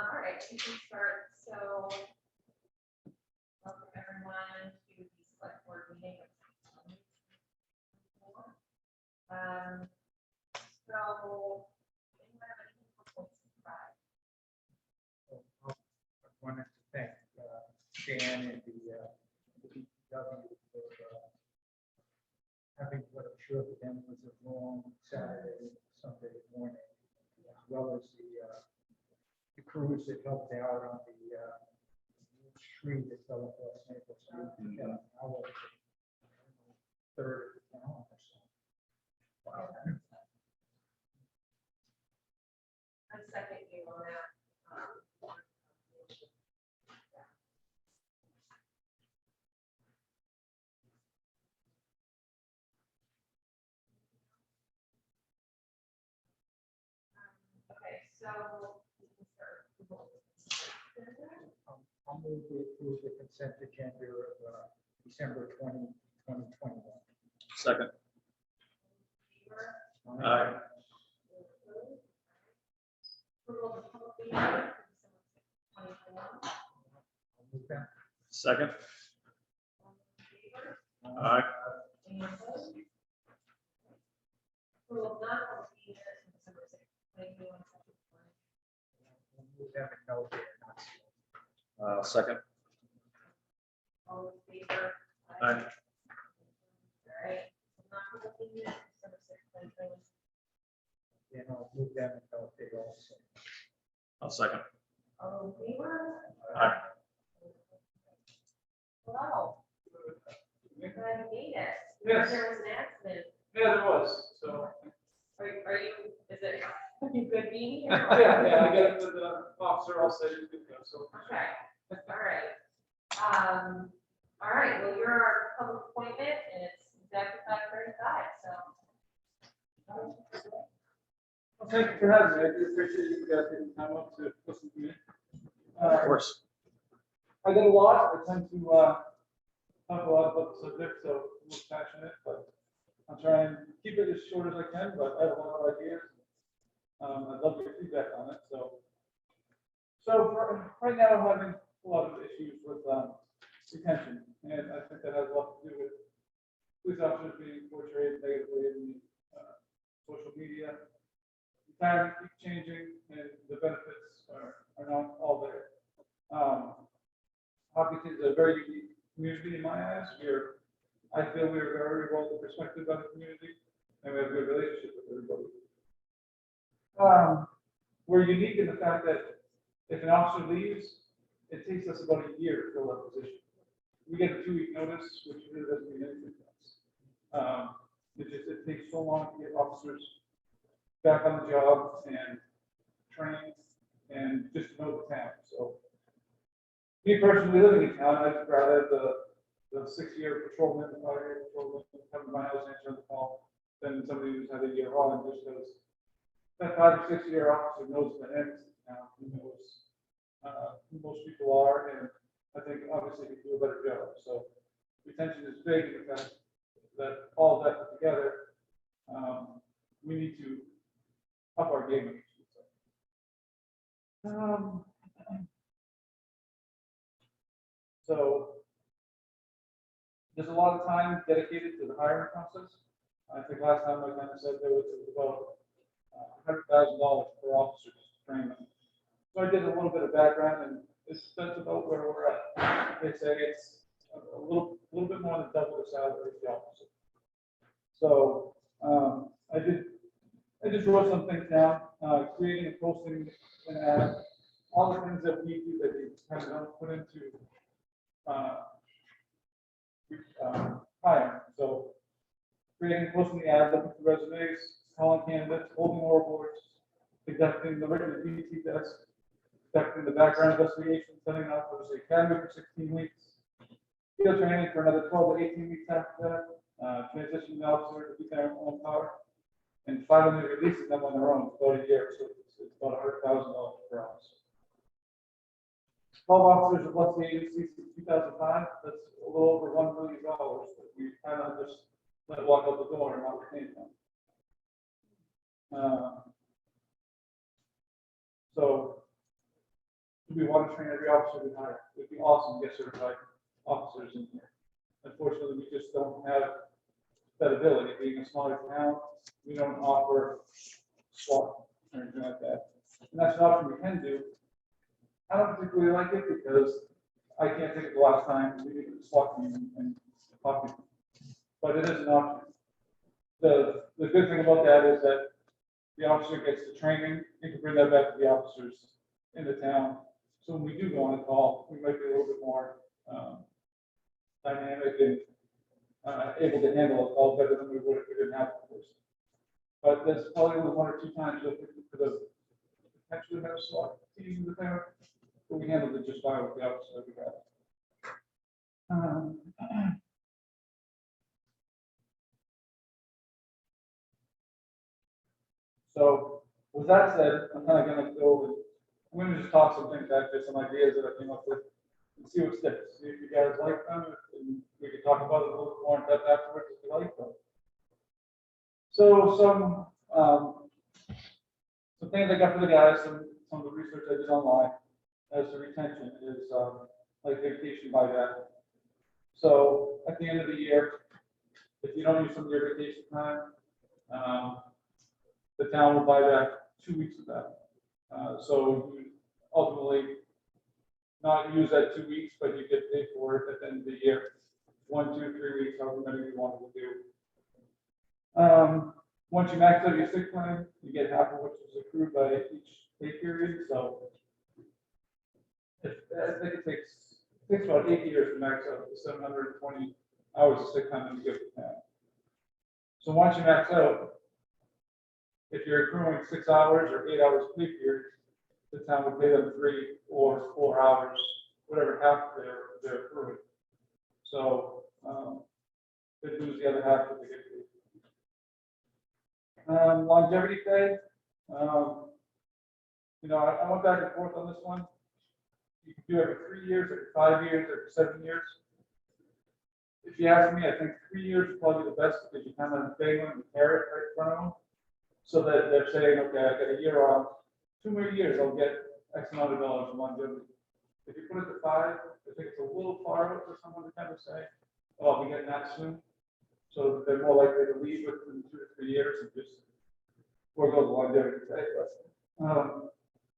All right, we can start. So, welcome everyone to the select board meeting. So, anyone have anything for points of pride? I wanted to thank Dan and the DPW for having what I'm sure for them was a long Saturday, Sunday morning, as well as the crews that helped out on the tree that fell across Maple Street. I was third of the town or so. Wow. I second you on that. Okay, so we can start. I'll move to approve the consent agenda of December 2021. Second. Favor? Aye. Approval of public meeting for December 6th, 2021. I'll move that. Second. All in favor? Aye. Any opposed? Approval of non-public meeting for December 6th, 2021. I'll move that and no, they're not. Second. All in favor? Aye. All right, so non-public meeting December 6th, 2021. Then I'll move that and no, they also. I'll second. All in favor? Aye. Hello. Glad you made it. Yes. There was an accident. Yeah, there was, so, Are you, is it, are you good being here? yeah, I got it to the officer, I'll say you can go, so. Okay, all right, well, you're our public appointment and it's exactly 5:35, so. Well, thank you for having me, I do appreciate you guys taking time up to listen to me. Of course. I did a lot, I tend to, talk a lot about the subject, so I'm a little passionate, but I'll try and keep it as short as I can, but I have a lot of ideas. I'd love your feedback on it, so. Right now, I'm having a lot of issues with, retention, and I think that has a lot to do with police officers being portrayed negatively in the, social media. The times keep changing, and the benefits are not all there. Hopkinton is a very unique community in my eyes. I feel we are very well respected by the community, and we have a good relationship with everybody. We're unique in the fact that if an officer leaves, it takes us about a year to fill that position. We get a 2-week notice, which really doesn't mean anything to us. It takes so long to get officers back on the job and trained and just to know the town. So, me personally living in town, I'd rather the 6-year patrolman, the 5-year patrolman come to my house and answer the call than somebody who's had a year on, just because that 5 or 6 year officer knows the ends now, he knows who most people are, and I think obviously he can do a better job. So retention is big in the fact that all that put together, we need to up our game. So there's a lot of time dedicated to the hiring process. I think last time I kind of said there was about $100,000 per officer to train them. So I did a little bit of background, and that's about where we're at. They say it's a little bit more than double the salary of the officer. So I just wrote some things down, creating and posting an ad, all the things that we do that we kind of don't put into hiring. So creating and posting the ad, looking for resumes, calling candidates, holding oral boards, conducting the written DT test, conducting the background investigation, sending it out for the academy for 16 weeks, field training for another 12 to 18 weeks after that, transitioning the officer to be their own power, and finally releasing them on their own for about a year. So it's about $100,000 per officer. 12 officers have left the agency since 2005. That's a little over $1 million that we kind of just let walk out the door and not retain them. So do we want to train every officer we hire? It'd be awesome to get certified officers in here. Unfortunately, we just don't have that ability. Being a smaller town, we don't offer SWAT or anything like that. And that's an option we can do. I don't particularly like it because I can't think of the last time we did a SWAT team in Hopkinton. But it is an option. The good thing about that is that the officer gets the training, you can bring that back to the officers in the town. So when we do go on a call, we might be a little bit more dynamic and able to handle a call better than we would if we didn't have a person. But there's probably only one or two times that we could have potentially had a SWAT team in the town, but we handled it just fine with the officer that we had. So with that said, I'm kind of going to go and I'm going to just talk some things out there, some ideas that I came up with, and see what sticks. See if you guys like them, and we can talk about it a little bit more in depth afterwards if you like them. So some things I got for the guys, some of the research I did online as to retention is like vacation buyback. So at the end of the year, if you don't use some of your vacation time, the town will buy back 2 weeks of that. So you ultimately not use that 2 weeks, but you get paid for it at the end of the year. 1, 2, 3 weeks, however many you want to do. Once you max out your sick time, you get half of which is accrued by each pay period. So I think it takes about 8 years to max out the 720 hours of sick time that you get the town. So once you max out, if you're accruing 6 hours or 8 hours pay period, the town would pay them 3 or 4 hours, whatever half they're accruing. So they lose the other half that they get paid. Longevity pay, I went back and forth on this one. You can do every 3 years, every 5 years, every 7 years. If you ask me, I think 3 years is probably the best because you kind of dangling the carrot right in front of them. So that they're saying, okay, I got a year off, 2 more years, I'll get X amount of dollars in longevity. If you put it to 5, I think it's a little far out for someone to kind of say, oh, I'll be getting that soon. So they're more likely to leave within 2 to 3 years and just forego the longevity pay. But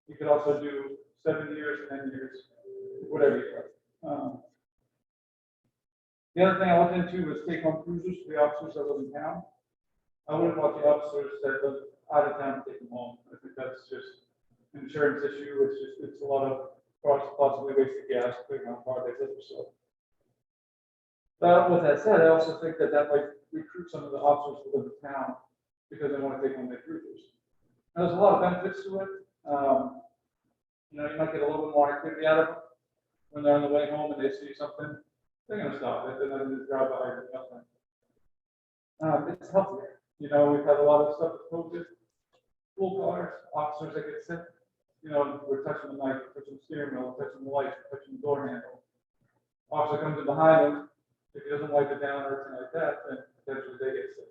you could also do 7 years, 10 years, whatever you like. The other thing I looked into was take-home cruises for the officers that live in town. I wouldn't want the officers that live out of town to take them home. I think that's just an insurance issue. It's a lot of possibly wasted gas depending on how far they live. So, with that said, I also think that might recruit some of the officers who live in town because they want to take home their cruisers. Now, there's a lot of benefits to it. You might get a little bit more activity out of them when they're on the way home and they see something. They're going to stop it. They're not going to drive by or nothing. It's healthier. We've had a lot of stuff with COVID, pool cars, officers that get sick. We're touching the mic, touching the steering wheel, touching the lights, touching the door handle. Officer comes in behind him. If he doesn't wipe it down or anything like that, then potentially they get sick.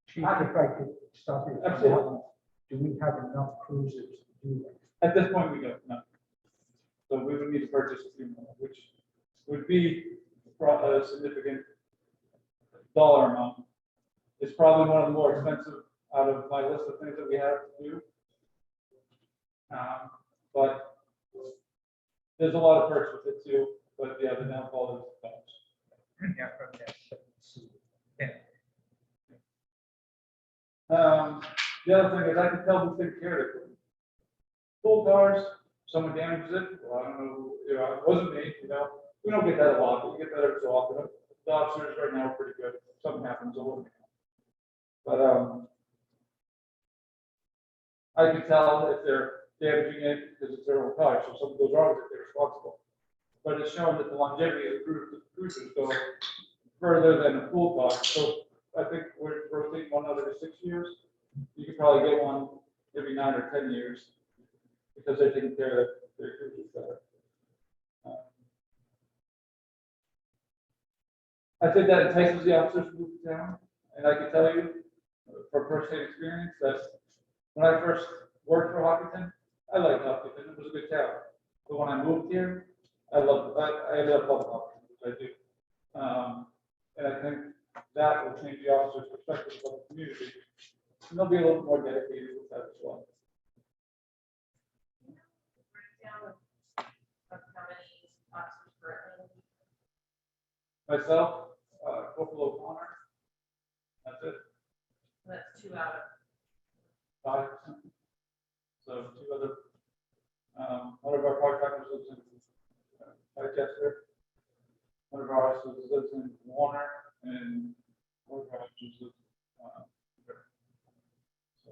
Chief, if I could stop you. Absolutely. Do we have enough cruisers to do that? At this point, we don't. No. So we would need to purchase a few more, which would be a significant dollar amount. It's probably one of the more expensive out of my list of things that we have to do. But there's a lot of perks with it too. But yeah, the downfall is the cost. Yeah, okay. Yeah. The other thing is I can tell who's taking care of it. Pool cars, someone damages it. Well, I don't know. It wasn't me. We don't get that a lot, but we get that every so often. The officers right now are pretty good. If something happens, over. But I can tell if they're damaging it because it's their own car. So if something goes wrong with it, they're responsible. But it's shown that the longevity of the cruisers go further than a pool car. So I think we're rotating one every 6 years. You could probably get one every 9 or 10 years because they're taking care of their cruisers better. I think that entices the officers to move to town. And I can tell you from first-hand experience that when I first worked for Hopkinton, I like Hopkinton, it was a good town. But when I moved here, I ended up loving Hopkinton, which I do. And I think that will change the officer's perspective of the community. And they'll be a little more dedicated with that as well. Breakdown of how many officers currently. Myself, Corporal O'Connor, that's it, That's 2 out of 5%. So 2 other, one of our part-timers lives in Chester. One of our officers lives in Warner, and one of our officers lives, there. So,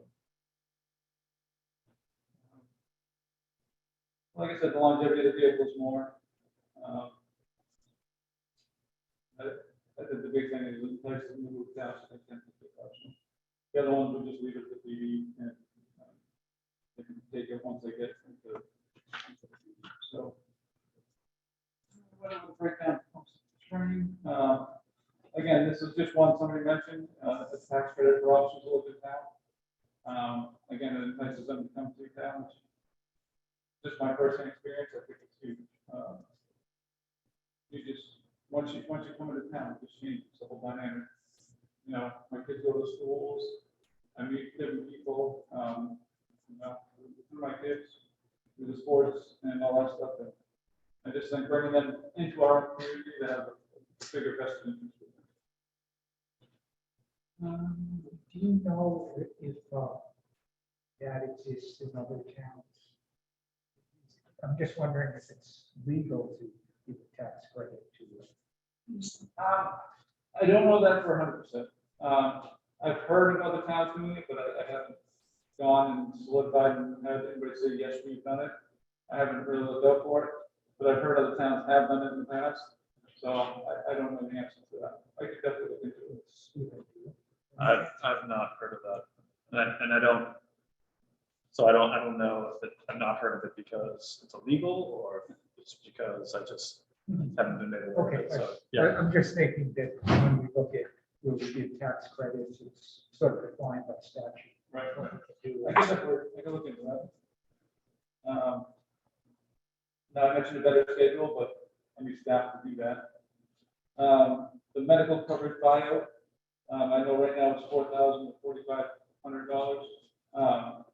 like I said, the longevity of the vehicle is more. I think the big thing is the place to move down, so they can take the option. The other ones will just leave it to PD and they can take it once they get into. So. What else to break down? Training. Again, this is just one somebody mentioned, a tax credit for officers who live in town. Again, it entices them to come to town. Just my personal experience, I think it's huge. You just, once you come into town, it just changes the whole dynamic. You know, my kids go to schools, I meet different people, you know, through my kids, through the sports and all that stuff. And I just think bringing them into our community that have a bigger vested interest. Do you know if that exists in other towns? I'm just wondering if it's legal to give a tax credit to it. I don't know that for 100%. I've heard of other towns doing it, but I haven't gone and solidified and had anybody say, yes, we've done it. I haven't really looked up for it, but I've heard other towns have done it in the past. So I don't know the answer to that. I could definitely look into it. I've not heard of that, and I don't. So I don't know if I've not heard of it because it's illegal or if it's because I just haven't been able to. Okay, So yeah, I'm just thinking that when we look at, will we give tax credits, it's sort of defined by statute. Right. What we can do. I guess I can look into that. Now I mentioned a better schedule, but I need staff to do that. The medical coverage bio, I know right now it's $4,000 to $4,500.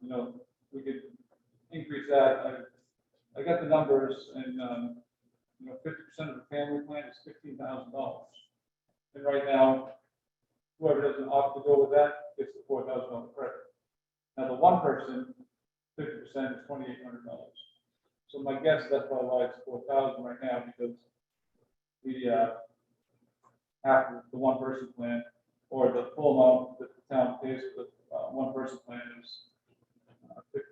You know, we could increase that. I got the numbers, and you know, 50% of the family plan is $15,000. And right now, whoever doesn't opt to go with that gets the $4,000 credit. Now the one person, 50% is $2,800. So my guess that's probably why it's 4,000 right now, because we have the one person plan, or the full amount that the town pays for the one person plan is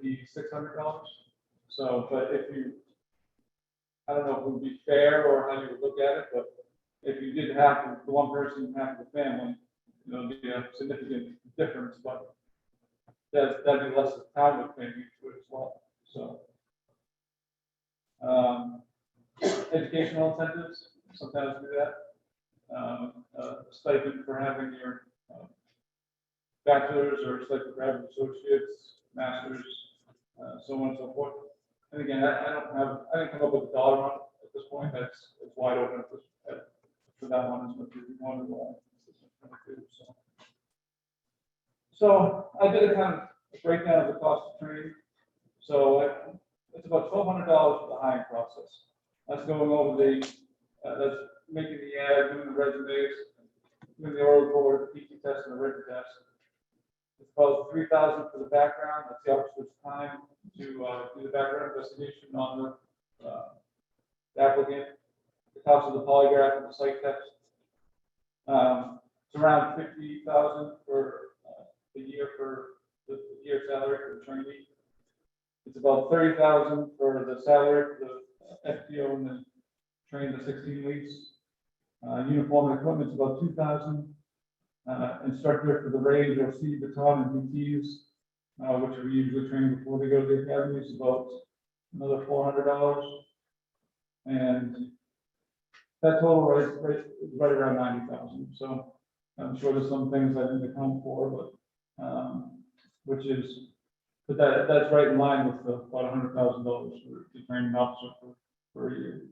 $5,600. So, but if you, I don't know if it would be fair or how you would look at it, but if you did half of the one person, half of the family, you know, it'd be a significant difference, but that'd be less of time with paying into it as well. So, educational incentives, sometimes do that. Stipend for having your bachelor's, or stipend for having associates, masters, so on and so forth. And again, I didn't come up with a dollar on it at this point. It's wide open for that one as much as you want to do. So I did a kind of breakdown of the cost of training. So it's about $1,200 for the hiring process. That's going over that's making the ad, doing the resumes, doing the oral report, the PT test, and the written test. It's about $3,000 for the background. That's the officer's time to do the background investigation on the applicant. The cost of the polygraph and the psych test. It's around $50,000 for the year for the year salary for the trainee. It's about $30,000 for the salary for the FTO and the train the 16 weeks. Uniform and equipment is about $2,000. Instructor for the range or C baton and BTs, which are usually trained before they go to the academy, is about another $400. And that total is right around $90,000. So I'm sure there's some things I didn't account for, but which is But that's right in line with the about $100,000 to train an officer for a year.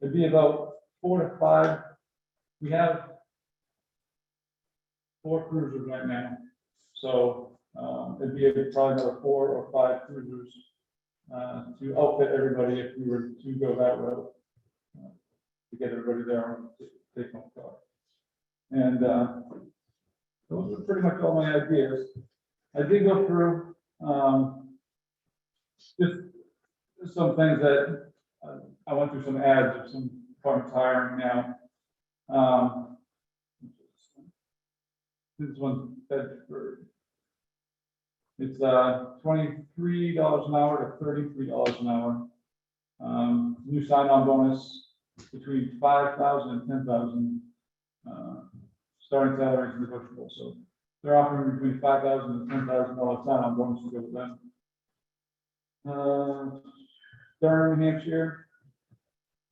It'd be about 4 to 5. We have 4 cruisers right now, so it'd be probably another 4 or 5 cruisers to outfit everybody if we were to go that route, to get everybody there on take home car. And those are pretty much all my ideas. I did go through just some things that I went through some ads of some departments hiring now. This one's Bedford. It's $23 an hour to $33 an hour. New sign-on bonus between 5,000 and 10,000. Starting salary is negotiable, so they're offering between $5,000 and $10,000 sign-on bonus to go with them. Durham, New Hampshire.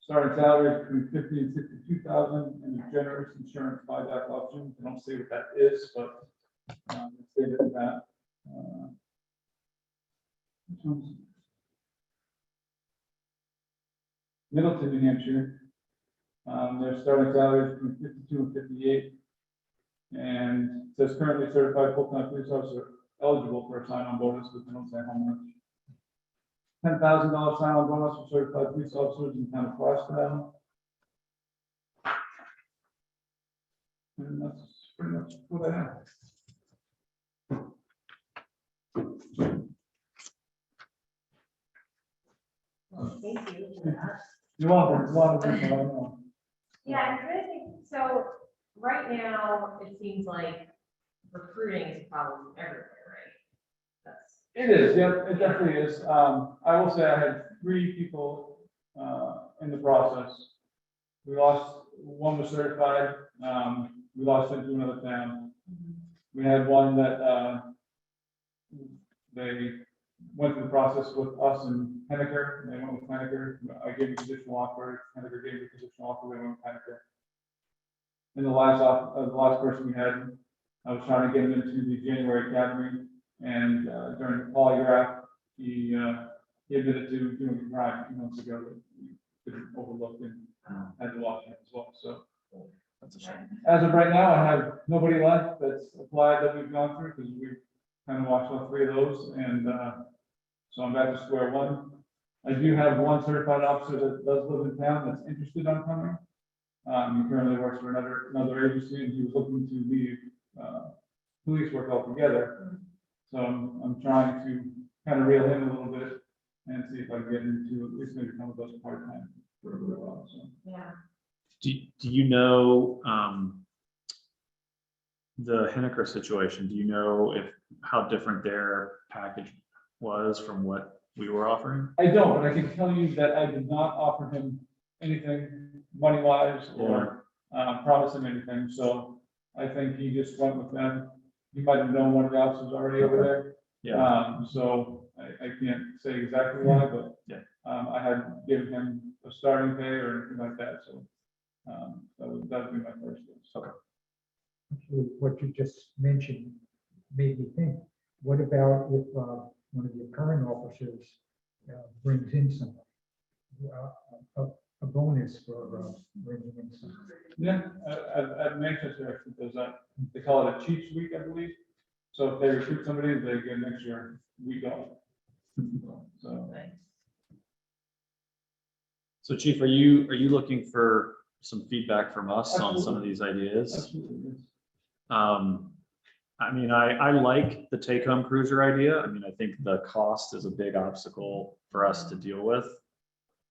Starting salary is between 50 and 62,000, and a generous insurance buyback option. I don't say what that is, but it's stated that. Middleton, New Hampshire. Their starting salary is between 52 and 58, and it says currently certified full-time police officer eligible for a sign-on bonus, but they don't say how much. $10,000 sign-on bonus for certified police officers in town of Clarkstown. And that's pretty much what I have. Well, thank you for that. You're welcome. A lot of things I don't know. Yeah, I'm trying to think, so right now, it seems like recruiting is a problem everywhere, right? That's. It is, yeah, it definitely is. I will say I had 3 people in the process. We lost, one was certified, we lost him to another town. We had one that they went through the process with us and Henniker, and they went with Henniker. I gave them a conditional offer, Henniker gave me a conditional offer, they went with Henniker. And the last person we had, I was trying to get him into the January academy, and during the polygraph, he admitted to doing a crime a few months ago that we couldn't overlook and had to watch him as well. So That's a shame. as of right now, I have nobody left that's applied that we've gone through, because we've kind of watched all 3 of those, and so I'm back to square one. I do have one certified officer that does live in town that's interested in coming. He currently works for another agency, and he was looking to leave police work altogether. So I'm trying to kind of reel in a little bit and see if I can get into at least maybe some of those part-time for a little while, so. Yeah. Do you know the Henniker situation? Do you know how different their package was from what we were offering? I don't, but I can tell you that I did not offer him anything money-wise or promise him anything, so I think he just went with them. He might have known one of the officers already over there. Yeah. So I can't say exactly why, but Yeah. I had given him a starting pay or anything like that, so that would be my first list. Okay. Actually, what you just mentioned made me think, what about if one of your current officers brings in some a bonus for bringing in some? Yeah, at Manchester, actually does that. They call it a Chiefs Week, I believe. So if they recruit somebody, they get an extra week off. So So Chief, are you looking for some feedback from us on some of Absolutely. these ideas? absolutely, yes. I mean, I like the take-home cruiser idea. I mean, I think the cost is a big obstacle for us to deal with,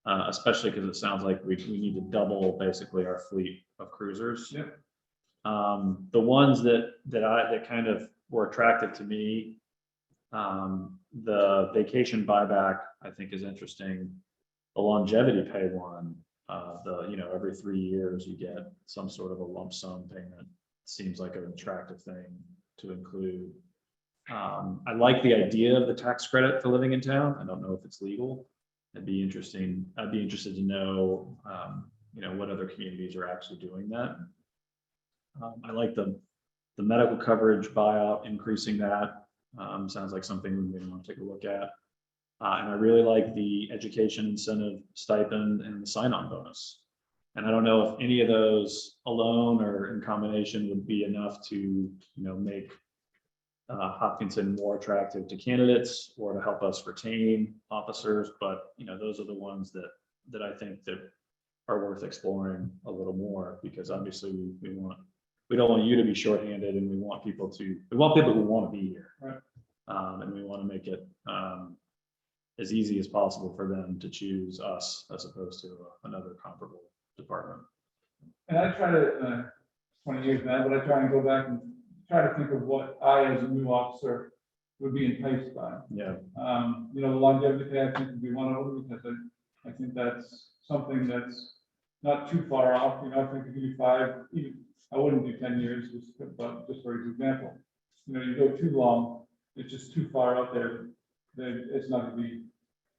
especially because it sounds like we need to double basically our fleet of cruisers. Yep. The ones that kind of were attractive to me, the vacation buyback, I think is interesting. The longevity pay one, every 3 years you get some sort of a lump sum payment. Seems like an attractive thing to include. I like the idea of the tax credit for living in town. I don't know if it's legal. It'd be interesting. I'd be interested to know, what other communities are actually doing that. I like the medical coverage buyout, increasing that. Sounds like something we may want to take a look at. And I really like the education incentive stipend and the sign-on bonus. And I don't know if any of those alone or in combination would be enough to, make Hopkinton more attractive to candidates or to help us retain officers. But, those are the ones that I think that are worth exploring a little more, because obviously we don't want you to be shorthanded, and we want people who want to be here. Right. And we want to make it as easy as possible for them to choose us as opposed to another comparable department. And I try to, 20 years now, but I try and go back and try to think of what I, as a new officer, would be enticed by. Yeah, The longevity pay, I think, would be one of them, because I think that's something that's not too far off. I think if you do 5, even, I wouldn't do 10 years, but just for example, you go too long, it's just too far out there, that it's not going to be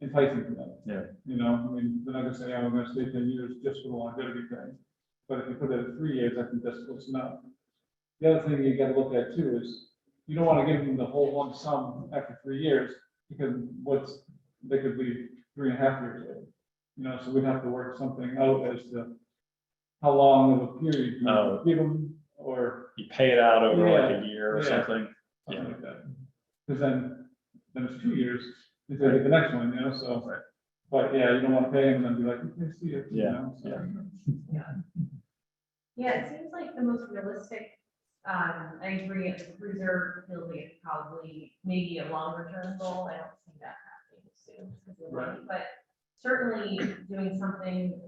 enticing to them. yeah, they're not gonna say, I'm gonna stay 10 years just for the longevity thing. But if you put it at 3 years, I think that's close enough. The other thing you gotta look at too is, you don't wanna give them the whole lump sum after 3 years, because they could leave 3.5 years later. So we'd have to work something out as to how long of a period you give them, or you pay it out over like a year or Yeah. something. something like that. Because then it's 2 years, until they get the next one, so. Right. But yeah, you don't want to pay them and be like, okay, see you. Yeah, So. Yeah, it seems like the most realistic, I agree, the cruiser feels like it's probably maybe a longer term goal. I don't see that happening soon, because of the money, but certainly doing something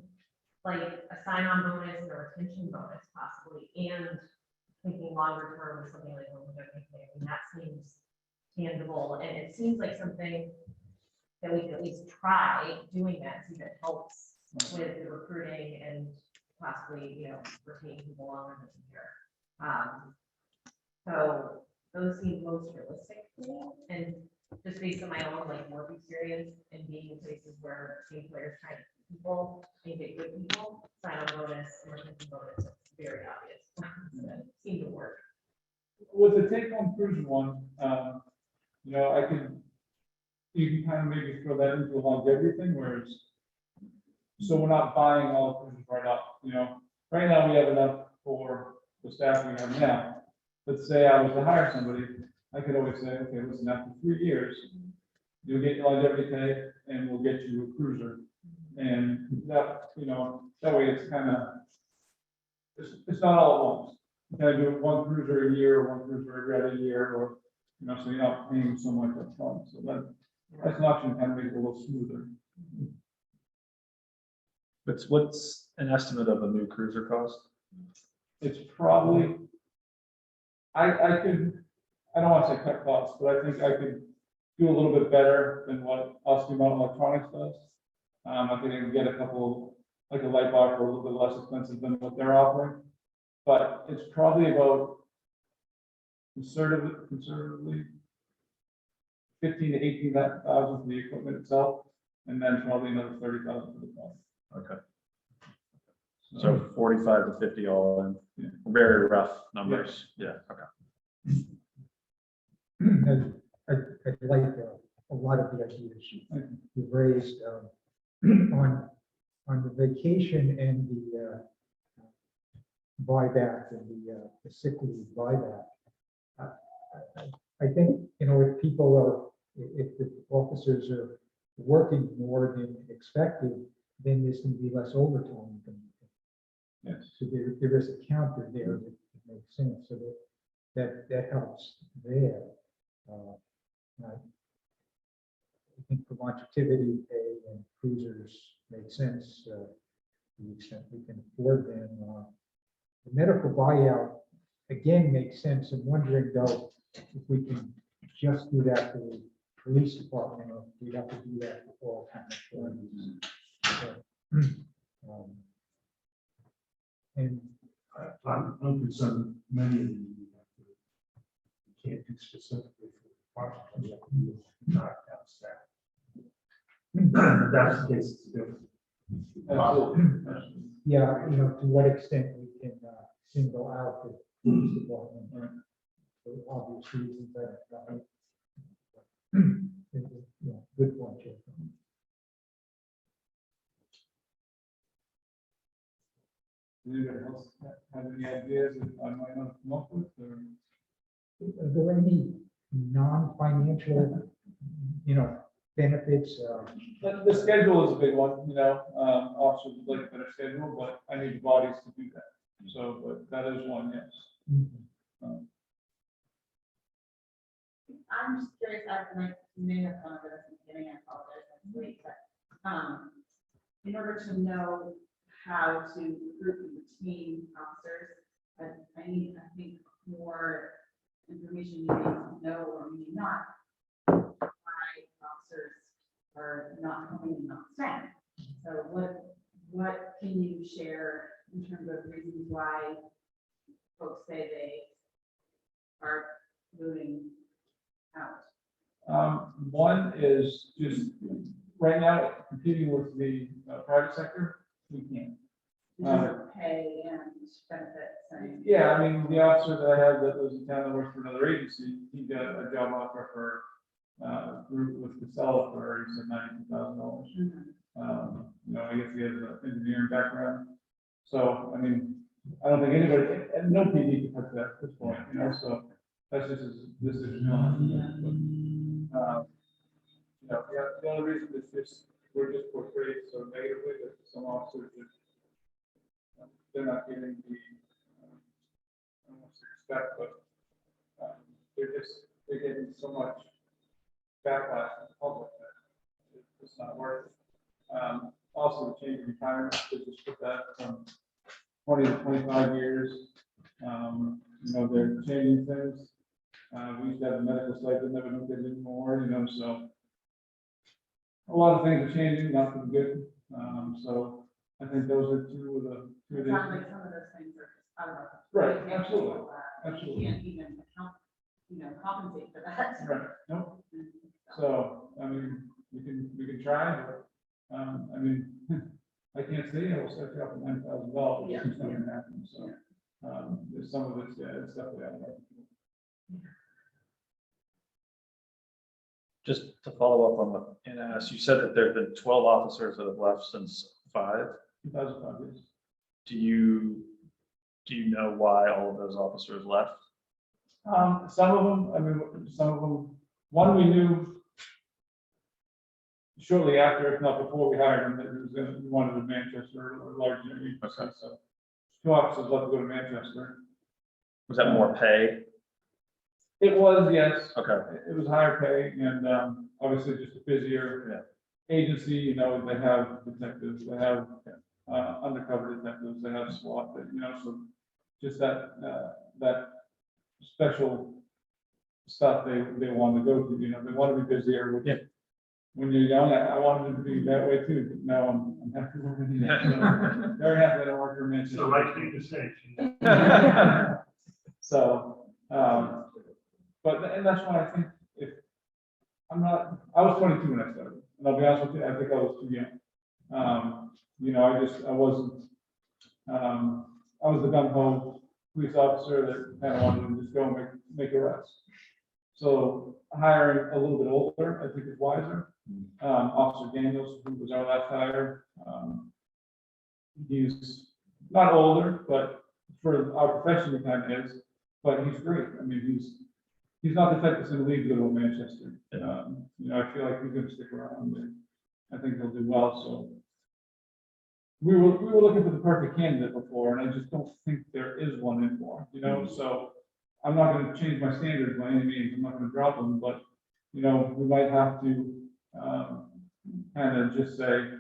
like a sign-on bonus or a retention bonus possibly, and thinking longer term with something like longevity pay, that seems tangible, and it seems like something that we could at least try doing that, see if it helps with the recruiting and possibly, retain people longer than a year. So those seem most realistic to me, and just based on my own work experience and being in places where team players try to keep people and get good people, sign-on bonus and retention bonus, it's very obvious. That seemed to work. With the take-home cruiser one, you can kind of maybe throw that into a longevity thing, whereas, so we're not buying all cruisers right up, Right now, we have enough for the staff we have now. Let's say I was to hire somebody, I could always say, okay, listen, after 3 years, you'll get your longevity pay, and we'll get you a cruiser. And that, that way it's kind of, it's not all at once. You kind of do one cruiser a year, one cruiser every other year, or, so you're not paying so much up front. So that's an option to kind of make it a little smoother. What's an estimate of a new cruiser cost? It's probably, I don't want to say cut costs, but I think I could do a little bit better than what Oscar Mountain Electronics does. I think I can get a couple, like a light bar for a little bit less expensive than what they're offering. But it's probably about conservatively 15 to 18,000 for the equipment itself, and then probably another 30,000 for the cost. Okay. So 45 to 50 all in, Yeah. very rough numbers. Yeah, okay. I like a lot of the ideas you've raised on the vacation and the buyback and the sick leave buyback. I think, if people are, if the officers are working more than expected, then there's going to be less overtime. Yes. So there is a counter there that makes sense, so that helps there. I think for longevity pay and cruisers make sense to the extent we can afford them. The medical buyout again makes sense. I'm wondering though if we can just do that for the police department, or if we have to do that for all kind of employees. And I'm concerned many of you can't do specifically for the department, not have staff. If that's the case, it's different. Absolutely. yeah, to what extent we can single out the police department. For obvious reasons, good point, Jeff. Anybody else have any ideas that I might not come up with, or? Are there any non-financial, benefits? The schedule is a big one, officers would like a better schedule, but I need the bodies to do that. So, but that is one, yes. I'm just curious, I may have gone over this in the beginning, I apologize, I'm late, but, in order to know how to recruit and retain officers, I think, more information you need to know, or maybe not, why officers are not coming and not staying. So what can you share in terms of reasons why folks say they are moving out? One is just right now competing with the private sector, we can't. In terms of pay and benefits and. Yeah, I mean, the officer that I have that lives in town that works for another agency, he got a job offer for group with Casella for, he said $92,000. I guess he has an engineering background. So, I mean, I don't think anybody, and no PD can touch that at this point, so that's just his decision. The only reason is just, we're just portrayed so negatively that some officers just, they're not getting the, I don't want to say respect, but they're getting so much backlash from the public that it's not worth it. Also, the change in retirement, they just put that from 20 to 25 years. They're changing things. We used to have a medical stipend that we don't get anymore, so a lot of things are changing, not for the good. So I think those are two of the. It sounds like some of those things are just out of our. Right, we can't absolutely, control that. absolutely. We can't even compensate for that. Right, nope. So, I mean, we can try, but, I can't say, I will set you up at $9,000, Yeah. it's not gonna happen, so. There's some of it's, it's definitely out of our control. Just to follow up on what Anna asked, you said that there have been 12 officers that have left since 5. 2005 years. Do you know why all of those officers left? Some of them, one we knew shortly after, if not before we hired him, that he was going to, wanted to Manchester or large area. Okay. So 2 officers left to go to Manchester. Was that more pay? It was, yes. Okay. It was higher pay and, obviously just a busier agency, they have detectives, they have, undercover detectives, they have SWAT, so just that special stuff they want to go to, they want to be busier. Which, when you're young, I wanted to be that way too, but now I'm happy working. So, very happy that I work for Manchester. So right thing to say. So, and that's why I think I was 22 when I started, and I'll be honest with you, I think I was too young. I was the gung-ho police officer that kind of wanted to just go and make arrests. So hiring a little bit older, I think is wiser. Officer Daniels, who was our last hire, he's not older, but for our profession, he kind of is, but he's great. I mean, he's not the type that's in the league to go to Manchester. I feel like he's going to stick around, and I think he'll do well. So we were looking for the perfect candidate before, and I just don't think there is one anymore. So I'm not going to change my standards by any means. I'm not going to drop them, but we might have to kind of just say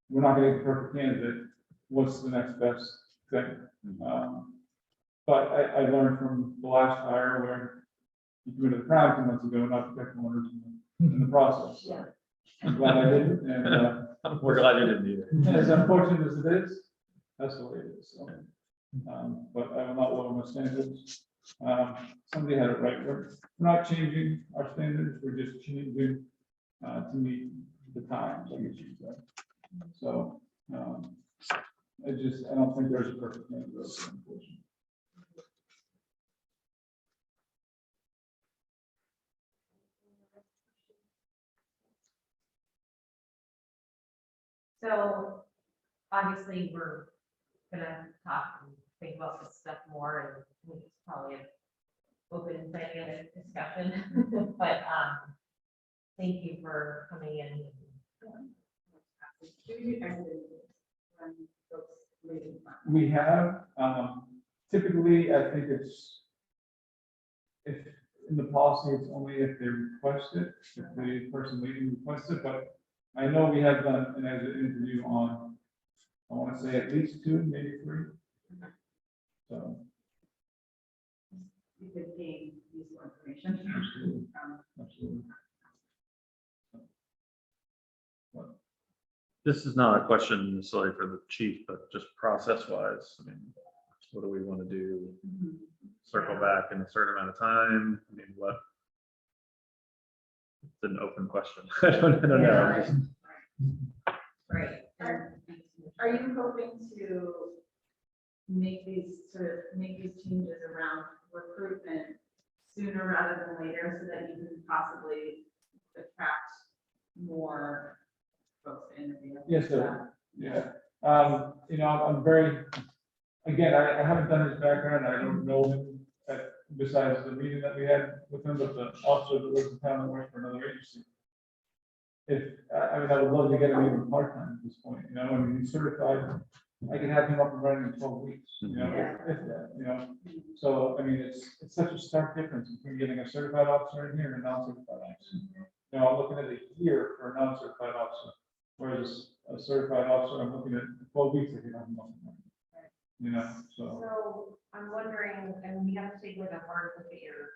we're not going to get the perfect candidate. What's the next best thing? But I learned from the last hire where you committed a crime 2 months ago, not protect homeowners in the process. So I'm glad I didn't, and We're glad you didn't either. as unfortunate as it is, that's the way it is. So, but I will not lower my standards. Somebody had it right. We're not changing our standards. We're just changing to meet the times, I guess you could say. So I don't think there's a perfect candidate, unfortunately. So obviously, we're gonna talk and think about this stuff more, and I think it's probably an open dynamic discussion, but, thank you for coming in. We have, typically, I think it's, if, in the policy, it's only if they request it, if the person leaving requests it, but I know we have done an exit interview on, I want to say at least 2, maybe 3. So, You could gain useful information. absolutely, absolutely. This is not a question necessarily for the chief, but just process wise, I mean, what do we want to do? Circle back in a certain amount of time? I mean, what? It's an open question. I don't know. I'm just- Right. Are you hoping to make these changes around recruitment sooner rather than later so that you can possibly attract more folks to interview? Yes, sir. Yeah, I'm very, again, I haven't done his background, I don't know him, besides the meeting that we had with him, but the officer that lives in town and works for another agency. I would love to get him even part-time at this point, I mean, he's certified, I can have him up and running in 12 weeks, if that, So, I mean, it's such a stark difference between getting a certified officer in here and a non-certified officer. I'm looking at a year for a non-certified officer, whereas a certified officer, I'm looking at 12 weeks if you have them. So, So I'm wondering, and we have to take like a hard look at your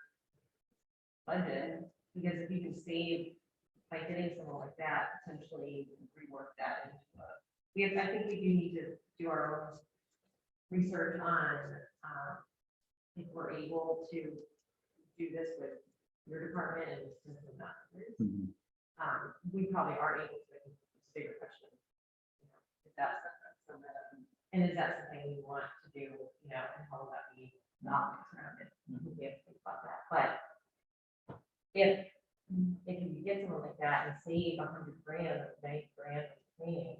budget, because if you can save by getting someone like that, potentially rework that into I think we do need to do our own research on, if we're able to do this with your department and not others. Mhm. We probably are able to, it's a bigger question. If that's something, and is that something we want to do, and how will that be the optics around it? We have to think about that, but if you get someone like that and save $100 grand, or $90 grand of training,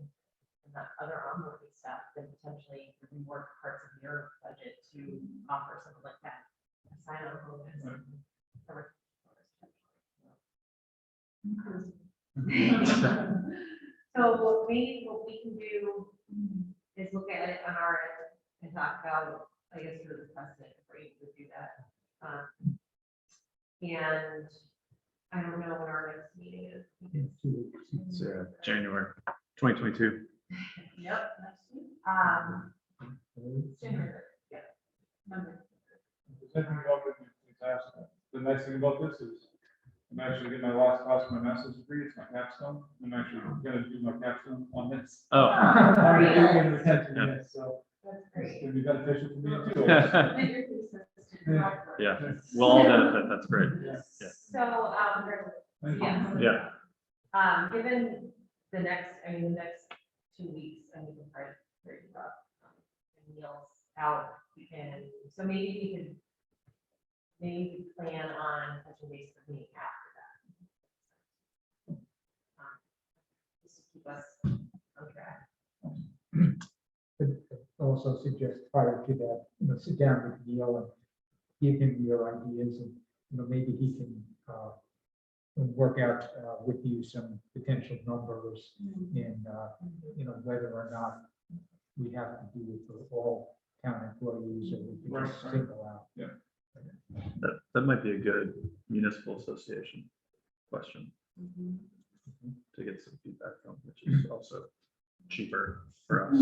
and that other onboarding stuff, then potentially rework parts of your budget to offer something like that. A sign-on bonus. or- So maybe what we can do is look at it on our end and talk about, I guess, sort of the precedent if we're able to do that. And I don't know when our next meeting is. It's January 2022. Yep. Monday. the thing about it is the nice thing about this is, I'm actually getting my last class of my master's degree, it's my capstone, I'm actually gonna do my capstone on this. Oh, I'm getting retention in it, so That's it's great. gonna be beneficial for me too. yeah, we'll all benefit. That's great. Yeah. So, Thank you. yeah. Given the next 2 weeks, I mean, we're pretty rough. Meals out, and so maybe we plan on touching base with me after that. Just to keep us on track. But also suggest prior to that, sit down with Neil and give him your ideas and, maybe he can, work out, with you some potential numbers in, whether or not we have to do it for all town employees or we can just Right. single out. That might be a good municipal association question to get some feedback from, which is also cheaper for us.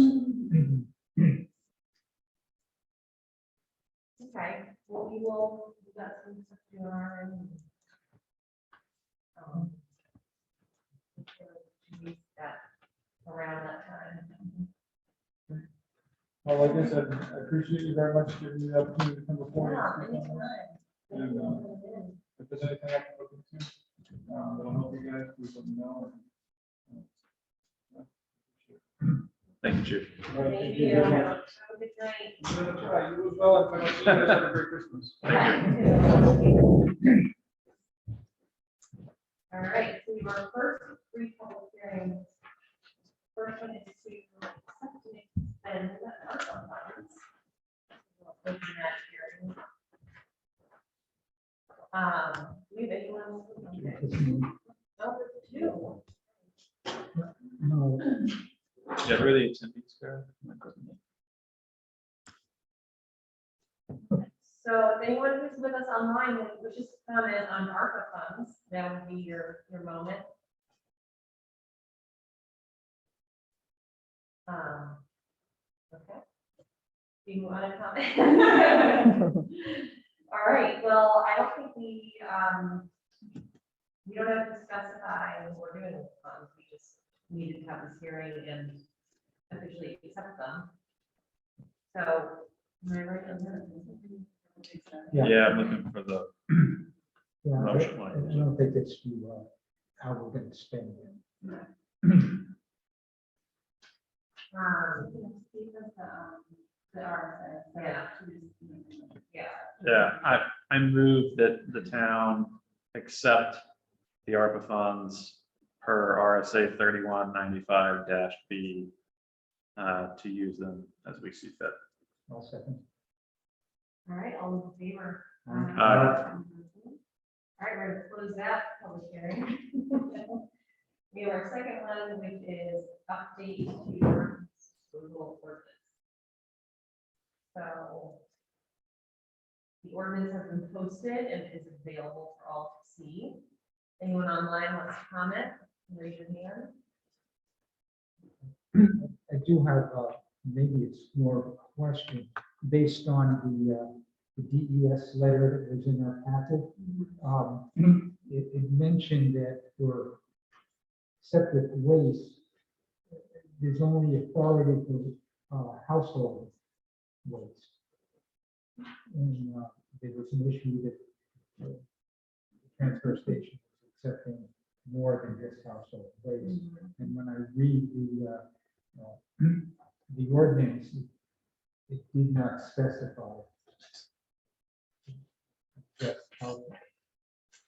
Okay, well, we got some stuff to do on our end. That around that time. Well, like I said, I appreciate you very much giving me the opportunity to come before Yeah, you. anytime. And, if there's anything I can look into, that'll help you guys, please let me know. Thank you, Chief. All right, Thank you. very Have much. a good night. Yeah, you as well, and I hope you guys have a great Christmas. All right, so your first three public hearings. First first one is to accept and spend ARPA funds. Open that hearing. Do we have anyone? Okay. Oh, two. No, Yeah, really attendees, Sarah? So if anyone who's with us online and wishes to comment on ARPA funds, that would be your moment. Okay. Do you want to comment? All right, well, I don't think we don't have to specify what we're doing with the funds, we just needed to have this hearing and officially accept them. So, am I right on that? Yeah, I'm looking for the yeah, motion I language. don't think it's to, how we're gonna spend it. The RSA. Yeah. Yeah. Yeah, I move that the town accept the ARPA funds per RSA 3195-B to use them as we see fit. I'll second. All right, all in favor? Aye. All right, we're gonna close that public hearing. We have our second one, which is update to your disposal ordinance. So the ordinance has been posted and is available for all to see. Anyone online wants to comment, raise your hand. I do have, maybe it's more of a question, based on the DES letter that was in our packet. It mentioned that for separate waste, there's only authority for household waste. And there was an issue that the transfer station was accepting more than just household waste. And when I read the ordinance, it did not specify just household.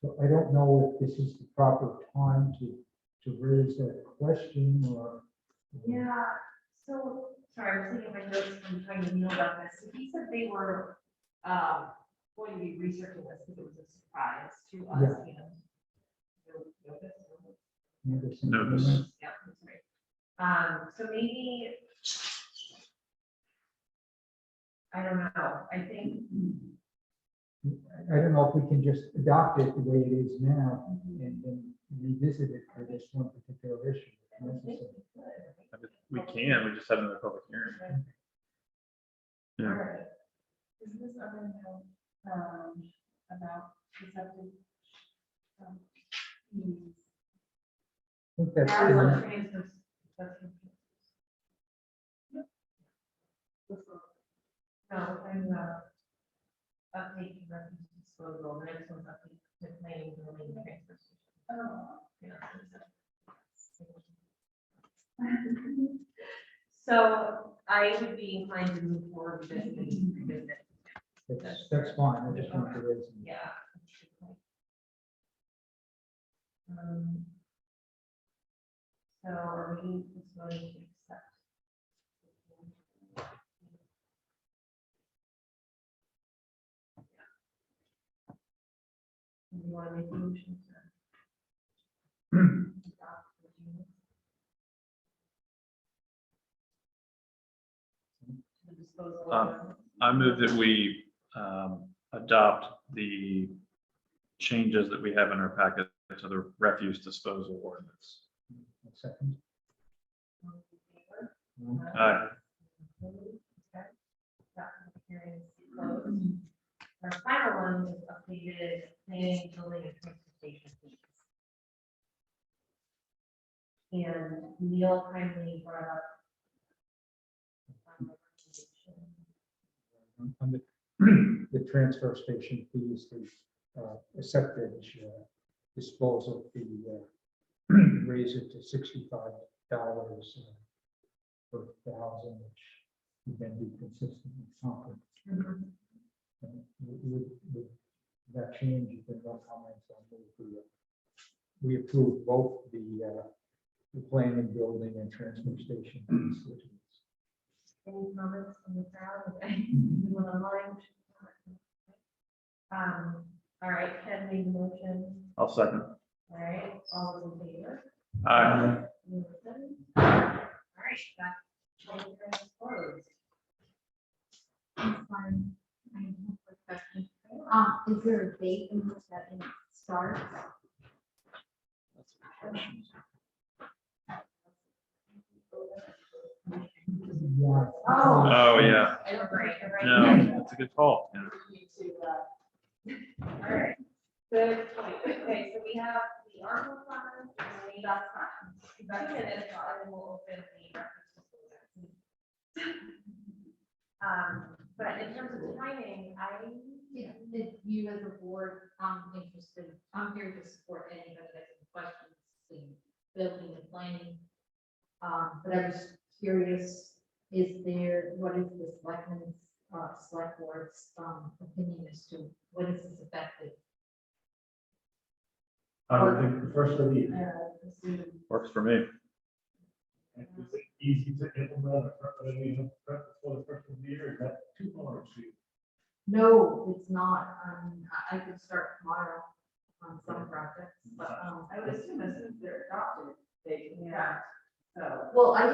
So I don't know if this is the proper time to raise that question or. Yeah, so, sorry, I was thinking of my notes from trying to know about this. So he said they were going to be researching this because it was a surprise to us and. Notice. Yeah, that's right. So maybe. I don't know, I think. I don't know if we can just adopt it the way it is now and then revisit it for this one particular issue. if necessary. We can, we just have another public hearing. All Yeah. right. Is this other note, about deceptive? Means? I think that's. That in was there. on transfers. No, I'm update to refuse disposal, the next one's update to planning, building, and transfer station. Oh. Yeah. So I would be inclined to move forward with this and revisit it. That's fine, I just wanted to raise. it. Yeah. So are we just going to accept? Do you want to make a motion to? adopt the unit? The disposal of- I move that we adopt the changes that we have in our packet to the refuse disposal ordinance. A second. All in favor? Aye. Okay. That public hearing is closed. Our final one is updated planning, building, and transportation fees. And Neil kindly brought up. On the transfer station fees, the septic disposal fee, raise it to $65 per thousand, which would then be consistent with Concord. With that change, you can no comments on we approve both the the planning, building, and transfer station constituents. Any comments from the crowd? Anyone online? All right, Ken made the motion. I'll second. All right, all those in favor? Aye. Listen. All right, that public hearing is closed. Fine. I have one quick question. Is there a date in which that starts? Oh, yeah. I don't agree. No, that's a good call. Yeah. All right, good point. Okay, so we have the ARPA funds and the NEDOC funds. 2 minutes, and then we'll open the records. But in terms of timing, Yeah, if you as a board, I'm interested, I'm here to support anybody that has any questions in building and planning. But I was curious, what is the select board's, opinion as to when is this effective? I would think the first of the year. Works for me. It's easy to implement, I mean, for the first of the year, is that too hard to? No, it's not, I could start tomorrow on some projects, but, I would assume as soon as they're adopted, they can act, so. well, I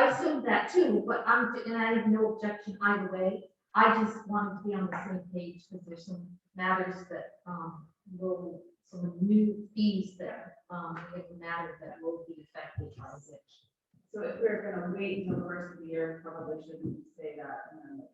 assumed that too, but and I have no objection either way. I just wanted to be on the same page, because there's some matters that, some new fees that, it matter that will be affected by it. So if we're gonna wait until the first of the year, probably shouldn't say that. And then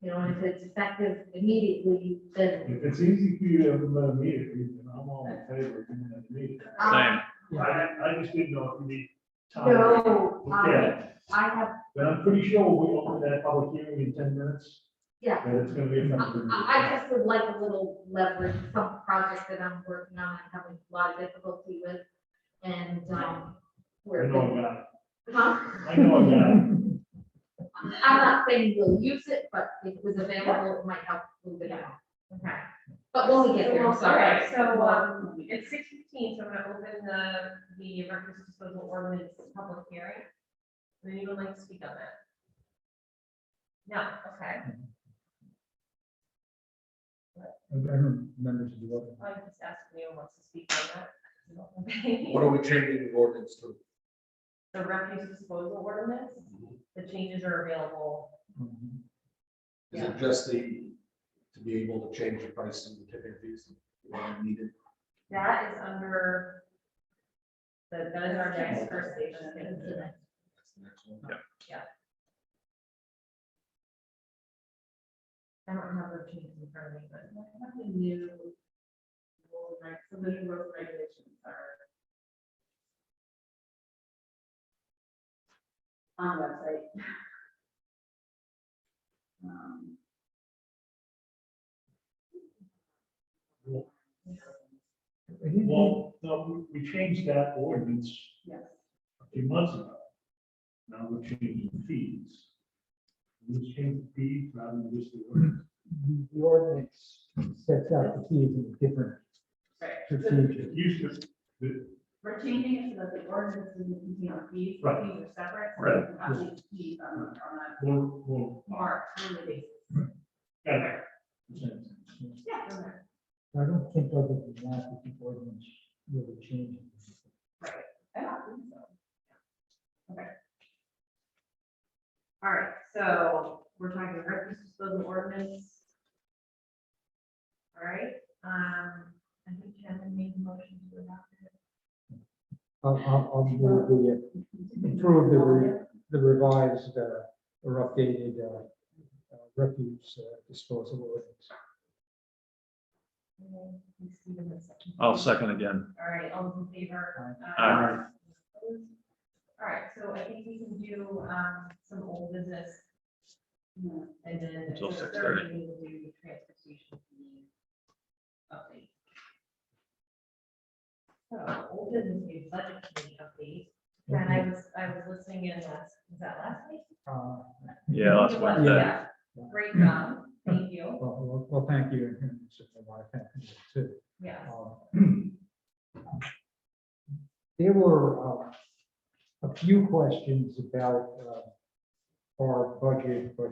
You know, and if it's effective immediately, then. If it's easy for you to implement immediately, then I'm all in favor of doing that immediately. Same. I just didn't know if you need time. No, Yeah, I have, but I'm pretty sure we open that public hearing in 10 minutes, yeah. that it's gonna be effective. I just would like a little leverage, some project that I'm working on, I'm having a lot of difficulty with, and, I we're. know I got it. Huh? I know I got it. I'm not saying we'll use it, but if it was available, it might help move it along. okay. But when we get there, I'm All sorry. right, so, it's 6:15, so I'm gonna open the records disposal ordinance public hearing. Would anyone like to speak on that? No, okay. I don't remember to do it. I just asked if anyone wants to speak on that. What are we changing the ordinance to? The refuse disposal ordinance, the changes are available. Is it just to be able to change the price of the tipping fees when needed? That is under that is our next first station. That's the next one. I don't have the changes in front of me, but the new rules, right, so the new rules and regulations are on the website. Well, no, we changed that ordinance Yes. a few months ago. Now we're changing the fees. We changed the fees rather than just the ordinance. The ordinance sets out the fees in a different Right. procedure. It used to, We're changing it so that the ordinance doesn't contain on fees, the Right. fees are separate. so Right. you can Actually, fees on a we'll, mark on the basis. okay. Yeah. Okay. I don't think other than that, the ordinance really changes. Right. I don't think so. Okay. all right, so we're talking refuse disposal ordinance. All right, I think Kevin made the motion to adopt it. I'll move approve the revised or updated refuse disposal ordinance. Okay, please, Stephen, the second. I'll second again. All right, all those in favor? Aye. All right, so I think we can do, some old business. And then. Until at 6:30. 6:30, we will do the transportation fee update. So, old business is budget committee update. And I was listening in last, was that last week? Yeah, last It was, Wednesday. yeah. Great job, thank you. Well, thank you, and certainly want to thank you too. Yeah. There were a few questions about our budget, but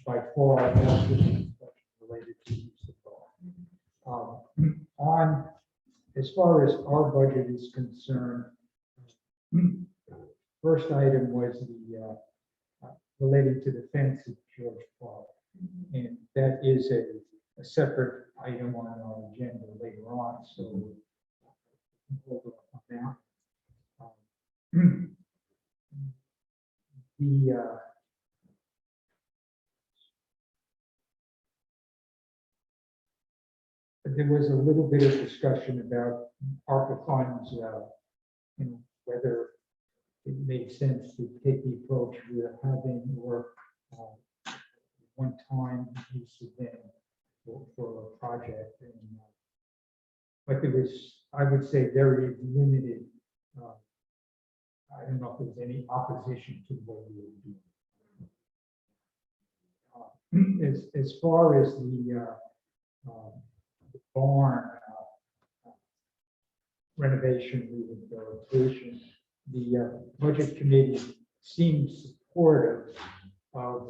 by far most of them related to use of bond. As far as our budget is concerned, first item was the related to the fence at George Park. And that is a separate item on our agenda later on, so we'll hold on that. There was a little bit of discussion about ARPA funds, whether it makes sense to take the approach we're having or one-time use of them for a project. And, but there was, I would say, very limited. I don't know if there was any opposition to the way we were doing it. As far as the barn renovation rehabilitation, the budget committee seems supportive of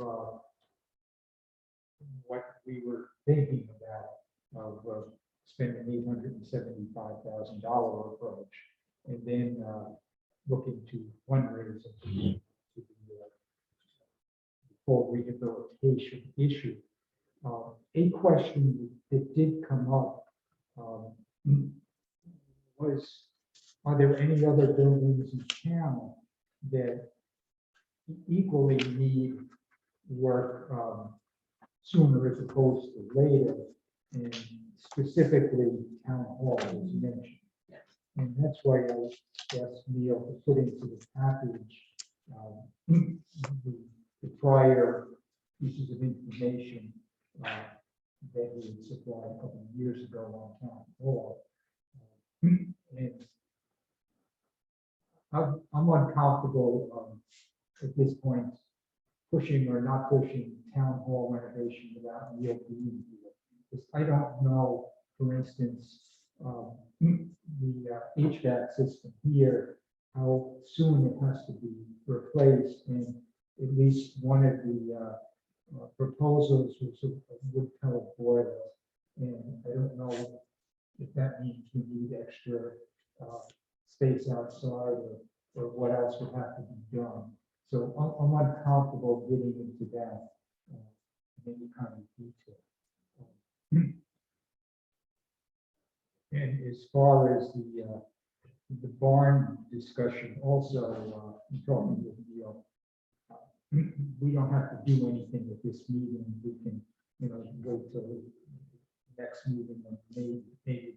what we were thinking about of spending $875,000 approach, and then looking to fundraise to the full rehabilitation issue. A question that did come up was, are there any other buildings in town that equally need work sooner as opposed to later? And specifically, town hall was mentioned. And that's why I asked Neil to put into the package the prior pieces of information that we had supplied a couple of years ago on town hall. And I'm uncomfortable at this point pushing or not pushing town hall renovation without Neil being here. Because I don't know, for instance, the HVAC system here, how soon it has to be replaced. And at least one of the proposals was a wood pellet boiler. And I don't know if that means we need extra space outside or what else would have to be done. So I'm uncomfortable getting into that in any kind of detail. And as far as the barn discussion, also talking with Neil, we don't have to do anything at this meeting. We can, wait till the next meeting and maybe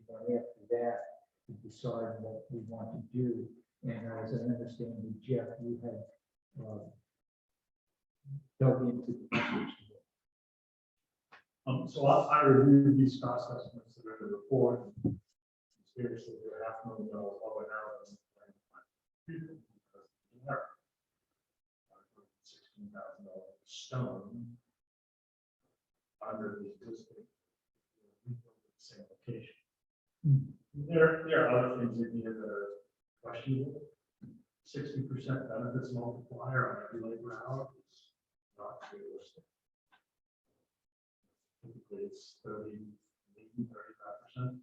one after that to decide what we want to do. And as I understand it, Jeff, you had dug into the numbers. So I reviewed these cost estimates that are in the report. Seriously, they're $500,000 lower now than the plan. $16,000 stone under the existing same location. There are other things in here that are questionable. 60% benefits multiplier on every labor hour is not realistic. Typically, it's 30, maybe 35%.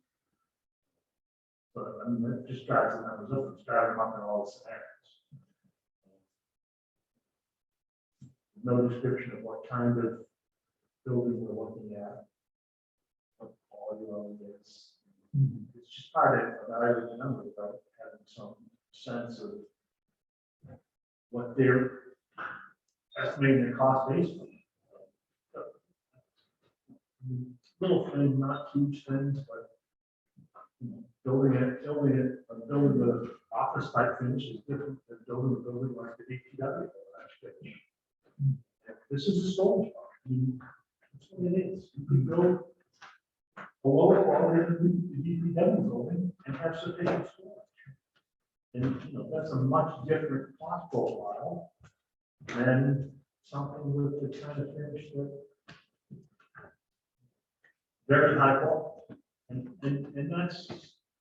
But I mean, that just drives the numbers up. It's driving them up in all the scenarios. No description of what kind of building we're looking at, what quality level it is. It's just hard to evaluate the numbers without having some sense of what they're estimating their cost base on. Little things, not huge things, but building the office type finish is different than building a building like the DPW. This is a storage park. I mean, that's what it is. You could build a lower quality than the DPW building and have sufficient storage. And that's a much different cost profile than something with the kind of finish that very high quality. And that's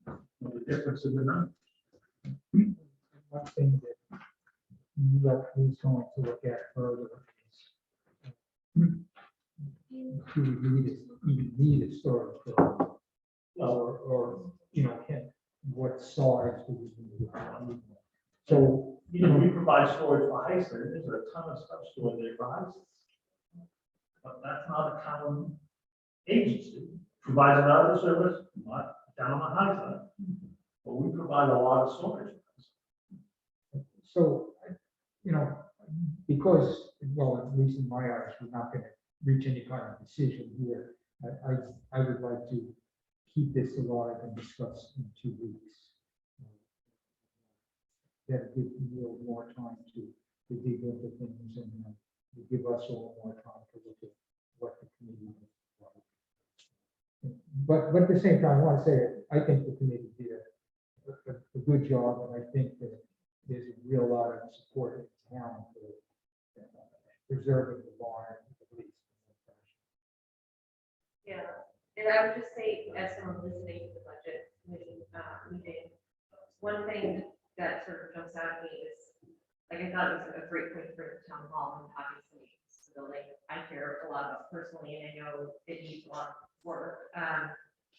the difference in the numbers. one thing that he's going to look at further is do we even need a storage building? Or, what size do we need? So, We provide storage for high school, there's a ton of stuff stored there for high schools. But that's not a common agency, provides another service, not down on the high side. But we provide a lot of storage. So, because, well, at least in my eyes, we're not gonna reach any kind of decision here. I would like to keep this alive and discuss in 2 weeks. That gives you more time to dig into things and give us all more time to look at what the committee is like. But at the same time, I want to say, I think the committee did a good job, and I think that there's a real lot of support in town for preserving the barn at least. Yeah, and I would just say, as someone listening to the budget committee meeting, one thing that sort of jumps out at me is, like, I thought it was a great point for the town hall, and obviously it's a building I care a lot about personally, and I know it needs a lot of work.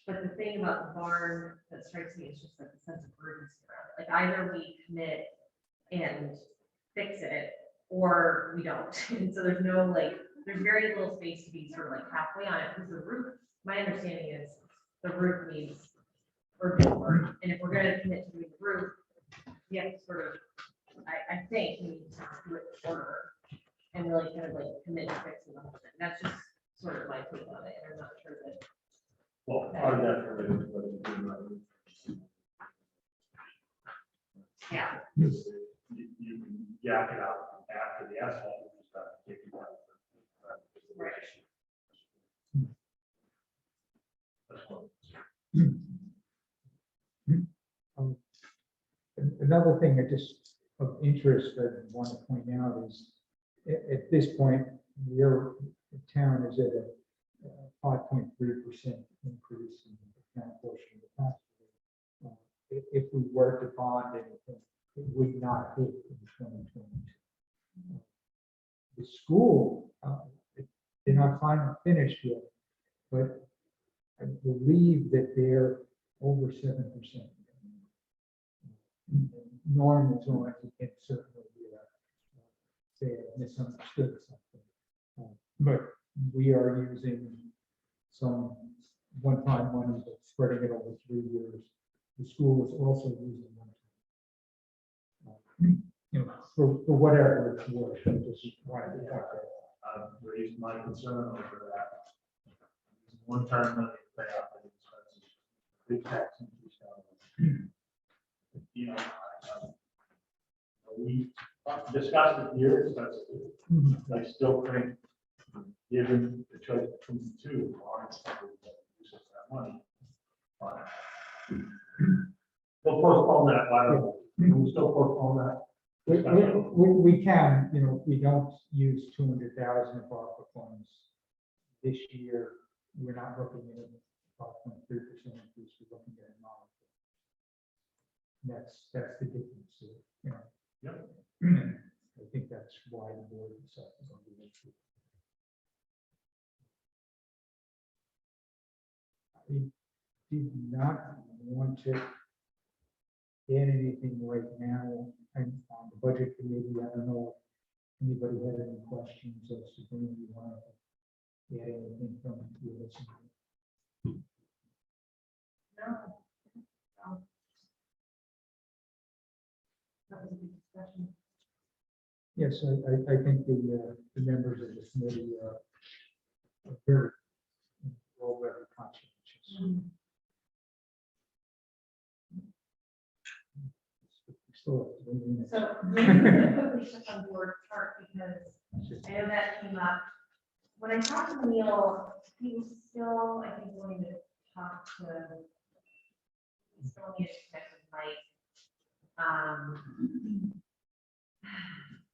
But the thing about the barn that strikes me is just like the sense of urgency around it. Like, either we commit and fix it, or we don't. And so there's no, like, there's very little space to be sort of like halfway on it, because the roof, my understanding is the roof needs urgent work. And if we're gonna commit to doing the roof, we have to sort of, I think we need to do it in order and really kind of like commit to fixing the whole thing. That's just sort of my take on it. And I'm not sure that. Well, part of that for it. Yeah. You can yak it out after the asphalt, you just have to take it out. Right. That's what. Another thing that just of interest that I want to point out is, at this point, the town is at a 5.3% increase in the town portion of the tax rate. If we were to bond anything, it would not hit in 2022. The school, they're not final finished yet, but I believe that they're over 7%. Norm is on, you can certainly say I misunderstood something. But we are using some one-time money, but spreading it over 3 years. The school is also using one-time. For whatever it's worth, I just wanted to point that. I've raised my concern over that. One-time money to pay off the expenses. Big tax increase down. We discussed it here extensively. I still think, given the choice between the two, ours use of that money. We'll postpone that, why don't we still postpone that? We can, if we don't use 200,000 of ARPA funds this year, we're not looking at a 5.3% increase, we're looking at a 9%. That's the difference, Yep. I think that's why the board decided on the issue. I did not want to add anything right now on the budget committee. I don't know if anybody had any questions as to when you want to add anything from your listening. No. That was a good discussion. Yes, I think the members of the committee are very very conscientious. Still have 3 minutes. So maybe quickly touch on board chart, because I know that came up. When I talked to Neil, he was still, I think, going to talk to, he still needed to connect with Mike.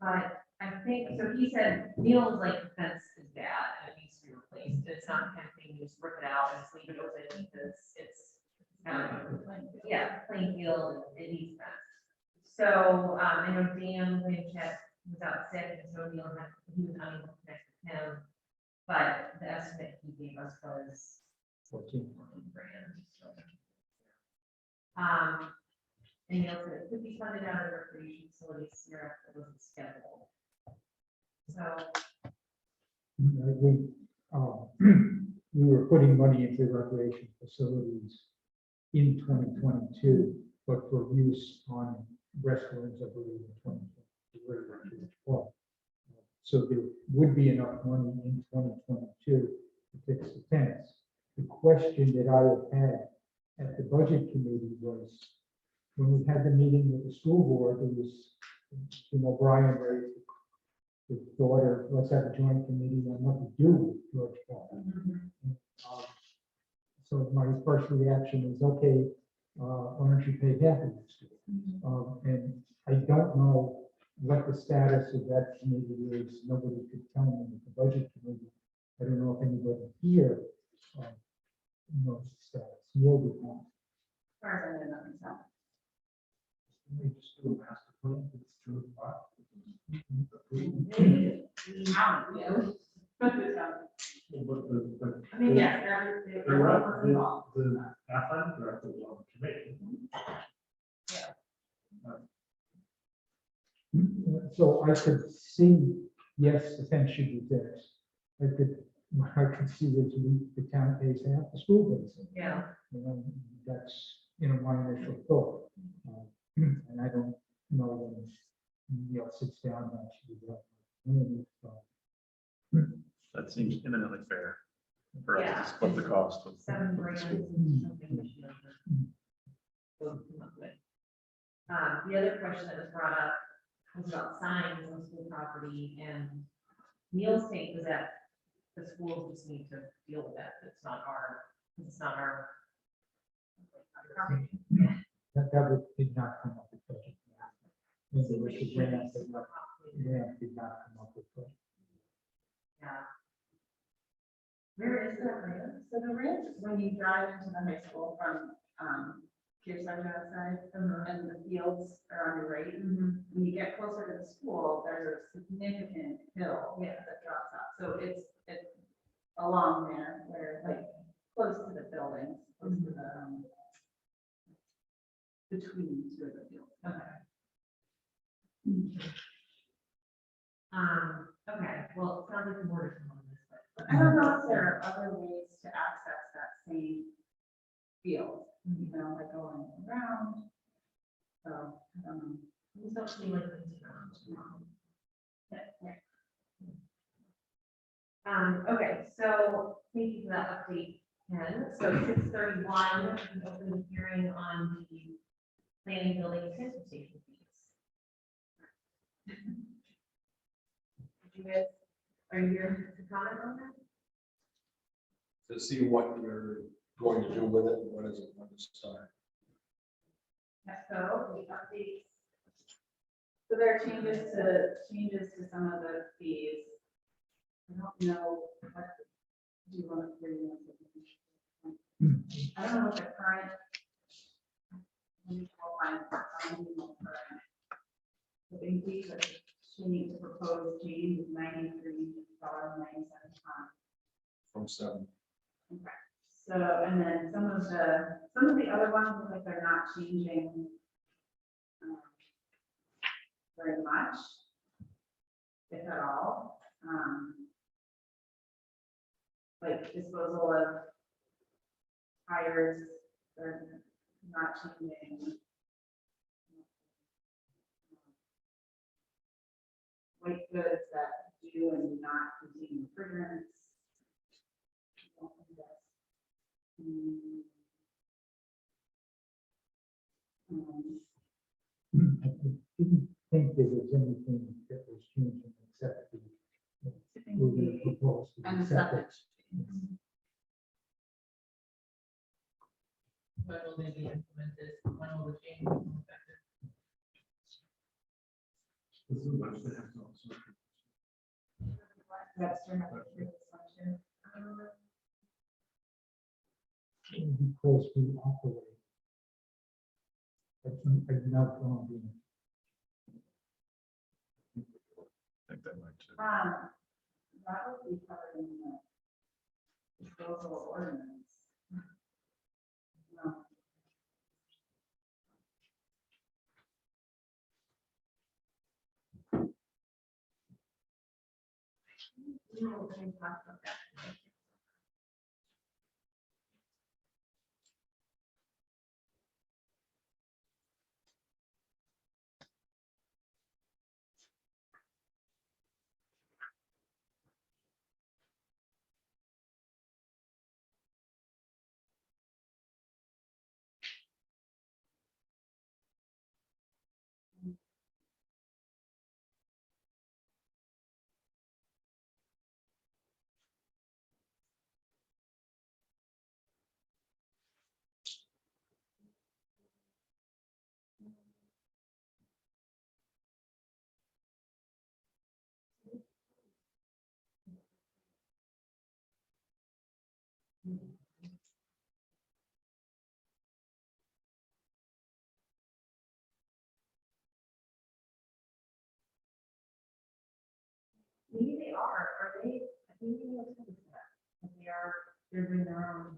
But I think, so he said, Neil was like, the fence is bad and it needs to be replaced. It's not the kind of thing you just rip it out and just leave it open, because it's, yeah, plain field, it needs fence. So, I know Dan Blanchett was out sick, and so Neil had, he was unable to connect with him. But the estimate he gave us was 14 grand. So. And Neil said it could be funded out of the recreation facility, Sierra, it wasn't scheduled. So, We were putting money into recreation facilities in 2022, but for use on restrooms, I believe, in 2023. So there would be enough money in 2022 to fix the tents. The question that I have had at the budget committee was, when we had the meeting with the school board, it was, Brian raised the thought of, let's have a joint committee on what to do with George Park. So my first reaction is, okay, why don't you pay half of this? And I don't know what the status of that committee is. Nobody could tell me at the budget committee. I don't know if anybody here knows the status. Neil would know. As far as I know, nothing's happened. They just do a master plan, it's true. But I mean, yes, they're, the they're rep- involved. the athletic director was on the committee. So I could see, yes, the fence should be fixed. I could see this, the town pays half, the school pays it. yeah. That's, my initial thought. And I don't know when Neil sits down and actually. That seems eminently fair for us Yeah. to split the cost of. 7 grand is something we should come up with. The other question that was brought up was about signs on school property, and Neil's take was that the schools just need to deal with that. It's not our. property. That did not come up with budget. And there was a grant that did not come up with budget. Yeah. Where is that grant? So the ranch, when you drive into the high school from, Kearsarge outside, and the fields are on your right, when you get closer to the school, there's a significant hill that drops off. So it's along there, where, like, close to the buildings, close to the, between two of the fields. Okay, well, it sounds like more to come on this, but. I don't know if there are other ways to access that same field, like going around. So, I don't know. These don't seem like things around. Okay, so thank you for that update, Ken. So 6:31, we can open the hearing on the planning, building, and transportation fees. Did you guys, are you here to comment on that? To see what you're going to do with it, and when is it going to start? So the updates. So there are changes to some of the fees. I don't know what, do you want to bring this? I don't know what the current. The big fee that she needs to propose change is $93.97. From 7. Okay. So, and then some of the other ones look like they're not changing very much, if at all. Like disposal of tires, they're not changing. White goods that do and do not contain refrigerants. I didn't think there was anything that was changing except the. We're going to propose to And the accept septic. it. When will they be implemented? When will the change be effective? This is much that has no solution. Webster has to do this one too. Because we operate. I've not gone in they might too. That would be covered in the disposal ordinance. No. No, we can talk about that. Maybe they are they, I think they know some of that, they are, they're doing their own.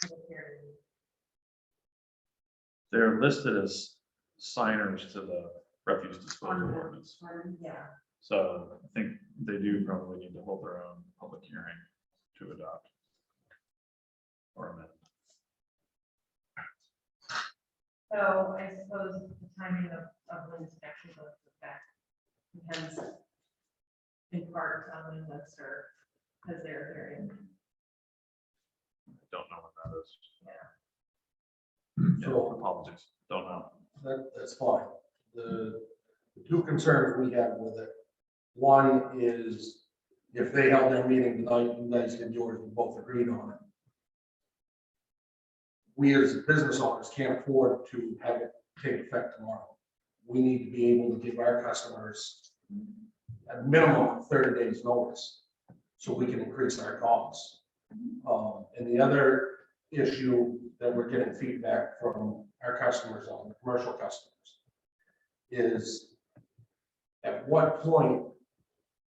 public hearing. They're listed as signers to the refuse disposal ordinance. Yeah, So I think they do probably need to hold their own public hearing to adopt. Or amend. so I suppose the timing of when this actually goes into effect depends in part on when Webster has their hearing. Don't know what that is. Yeah. So- Apologies, don't know. That's fine. The two concerns we have with it, one is if they held their meeting tonight, you guys and George both agreed on it. We as business owners can't afford to have it take effect tomorrow. We need to be able to give our customers a minimum of 30 days notice so we can increase our costs. And the other issue that we're getting feedback from our customers on, the commercial customers, is at what point,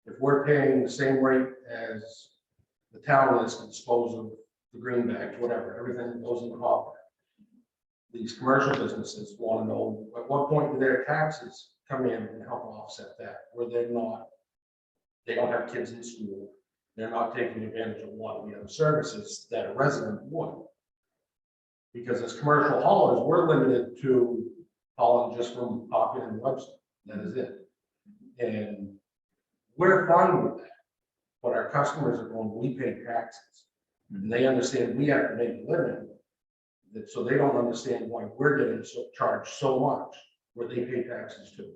if we're paying the same rate as the town is to dispose of the green bags, whatever, everything that goes in the hopper, these commercial businesses want to know at what point do their taxes come in and help offset that, where they don't have kids in school, they're not taking advantage of a lot of the other services that a resident would. Because as commercial haulers, we're limited to hauling just from Hopkinton and Webster, that is it. And we're fine with that, but our customers are going, we pay taxes. And they understand we have to make a living, that, so they don't understand why we're getting charged so much, where they pay taxes too.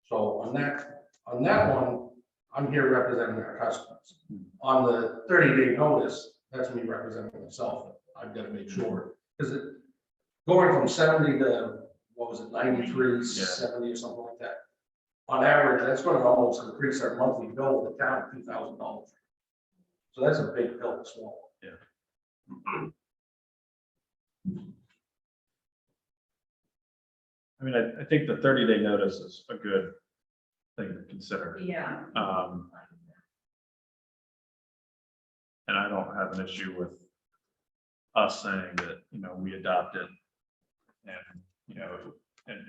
So on that one, I'm here representing our customers. On the 30-day notice, that's me representing myself. I've got to make sure, because going from 70 to, what was it, 93, 70 or something like that. On average, that's going to almost increase our monthly bill to the town $2,000. So that's a big pill to swallow. I mean, I think the 30-day notice is a good thing to consider. Yeah. And I don't have an issue with us saying that, we adopt it. And,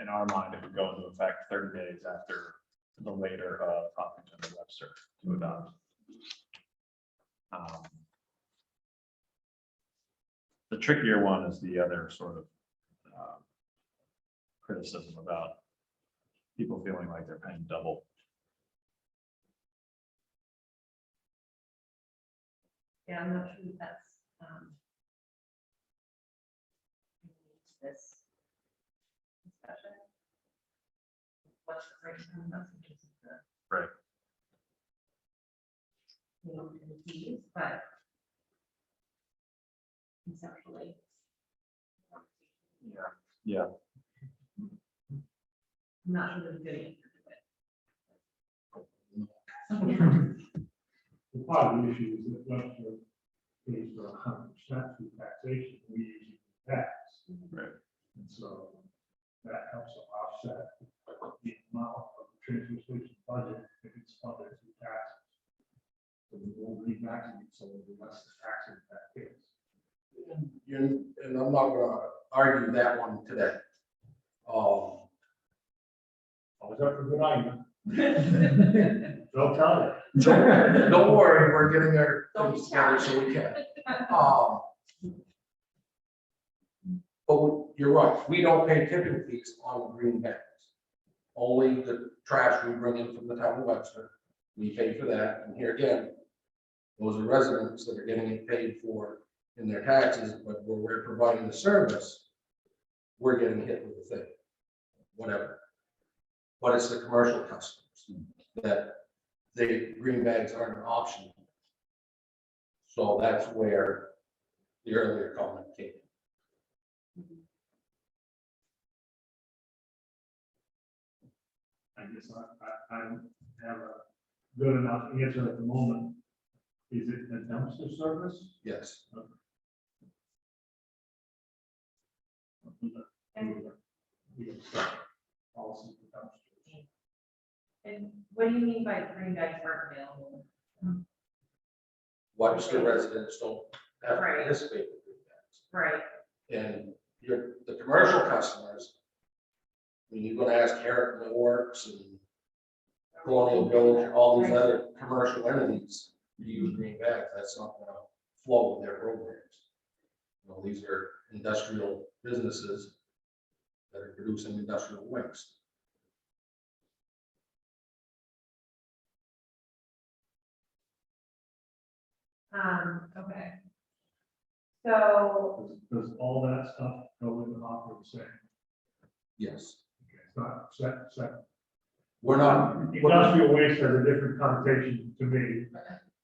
in our mind, it would go into effect 30 days after the later of Hopkinton and Webster to adopt. The trickier one is the other sort of criticism about people feeling like they're paying double. Yeah, I'm not sure if that's, this discussion. What's the right term, that's just the. Right. The fees, but. Conceptually. Yeah. I'm not sure there's a good answer The part of the issue is that Webster pays for 100% through taxation, we usually tax. Right. And so that helps to offset the amount of the transfer station budget if it's funded through taxes. So we will bring back to you, so the less the taxes that is. And I'm not gonna argue that one today. Always up for good argument. Don't tell it. Don't worry, we're getting our things together so we can. But you're right, we don't pay tipping fees on green bags. Only the trash we bring in from the town of Webster, we pay for that, and here again, those are residents that are getting it paid for in their taxes, but where we're providing the service, we're getting hit with the thing, whatever. But it's the commercial customers that green bags aren't an option. So that's where the earlier comment came. I guess I don't have a good enough answer at the moment. Is it a dumpster service? Yes. We can start policy for dumpsters. And what do you mean by green bags aren't available? Webster residents don't have to Right. participate in green bags. Right, And the commercial customers, I mean, you're gonna ask Herrick Works and Colonial Village, all these other commercial entities to use green bags, that's not gonna flow with their programs. You know, these are industrial businesses that are producing industrial waste. okay. So, Does all that stuff go in the hopper the same? Yes, Okay, it's not set. we're not, Industrial waste has a different connotation to me.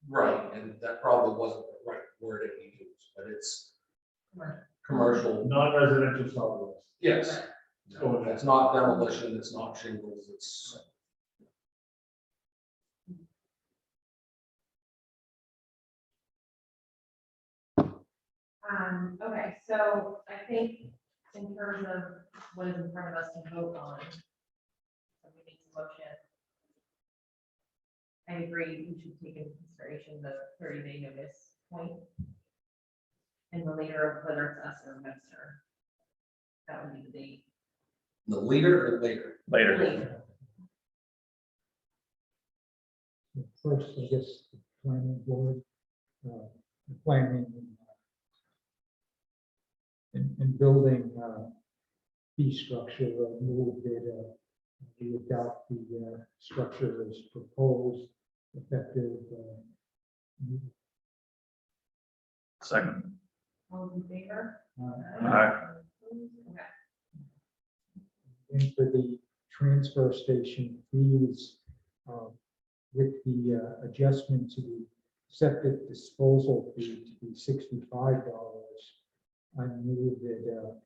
right, and that probably wasn't the right wording we used, but it's commercial, Non-residential solid waste. yes. So It's not demolition, it's not shingles, it's. okay, so I think in terms of what is in front of us to vote on, so we need a motion. I agree, we should take into consideration the 30-day notice point. And the later of whether it's us or Webster. That would be the date. The leader or later? Later. First, I guess, the planning board, the planning and building fee structure, move that we adopt the structure as proposed, effective. Second. All those in favor? Aye. Okay. And for the transfer station fees, with the adjustment to the septic disposal fee to be $65, I move that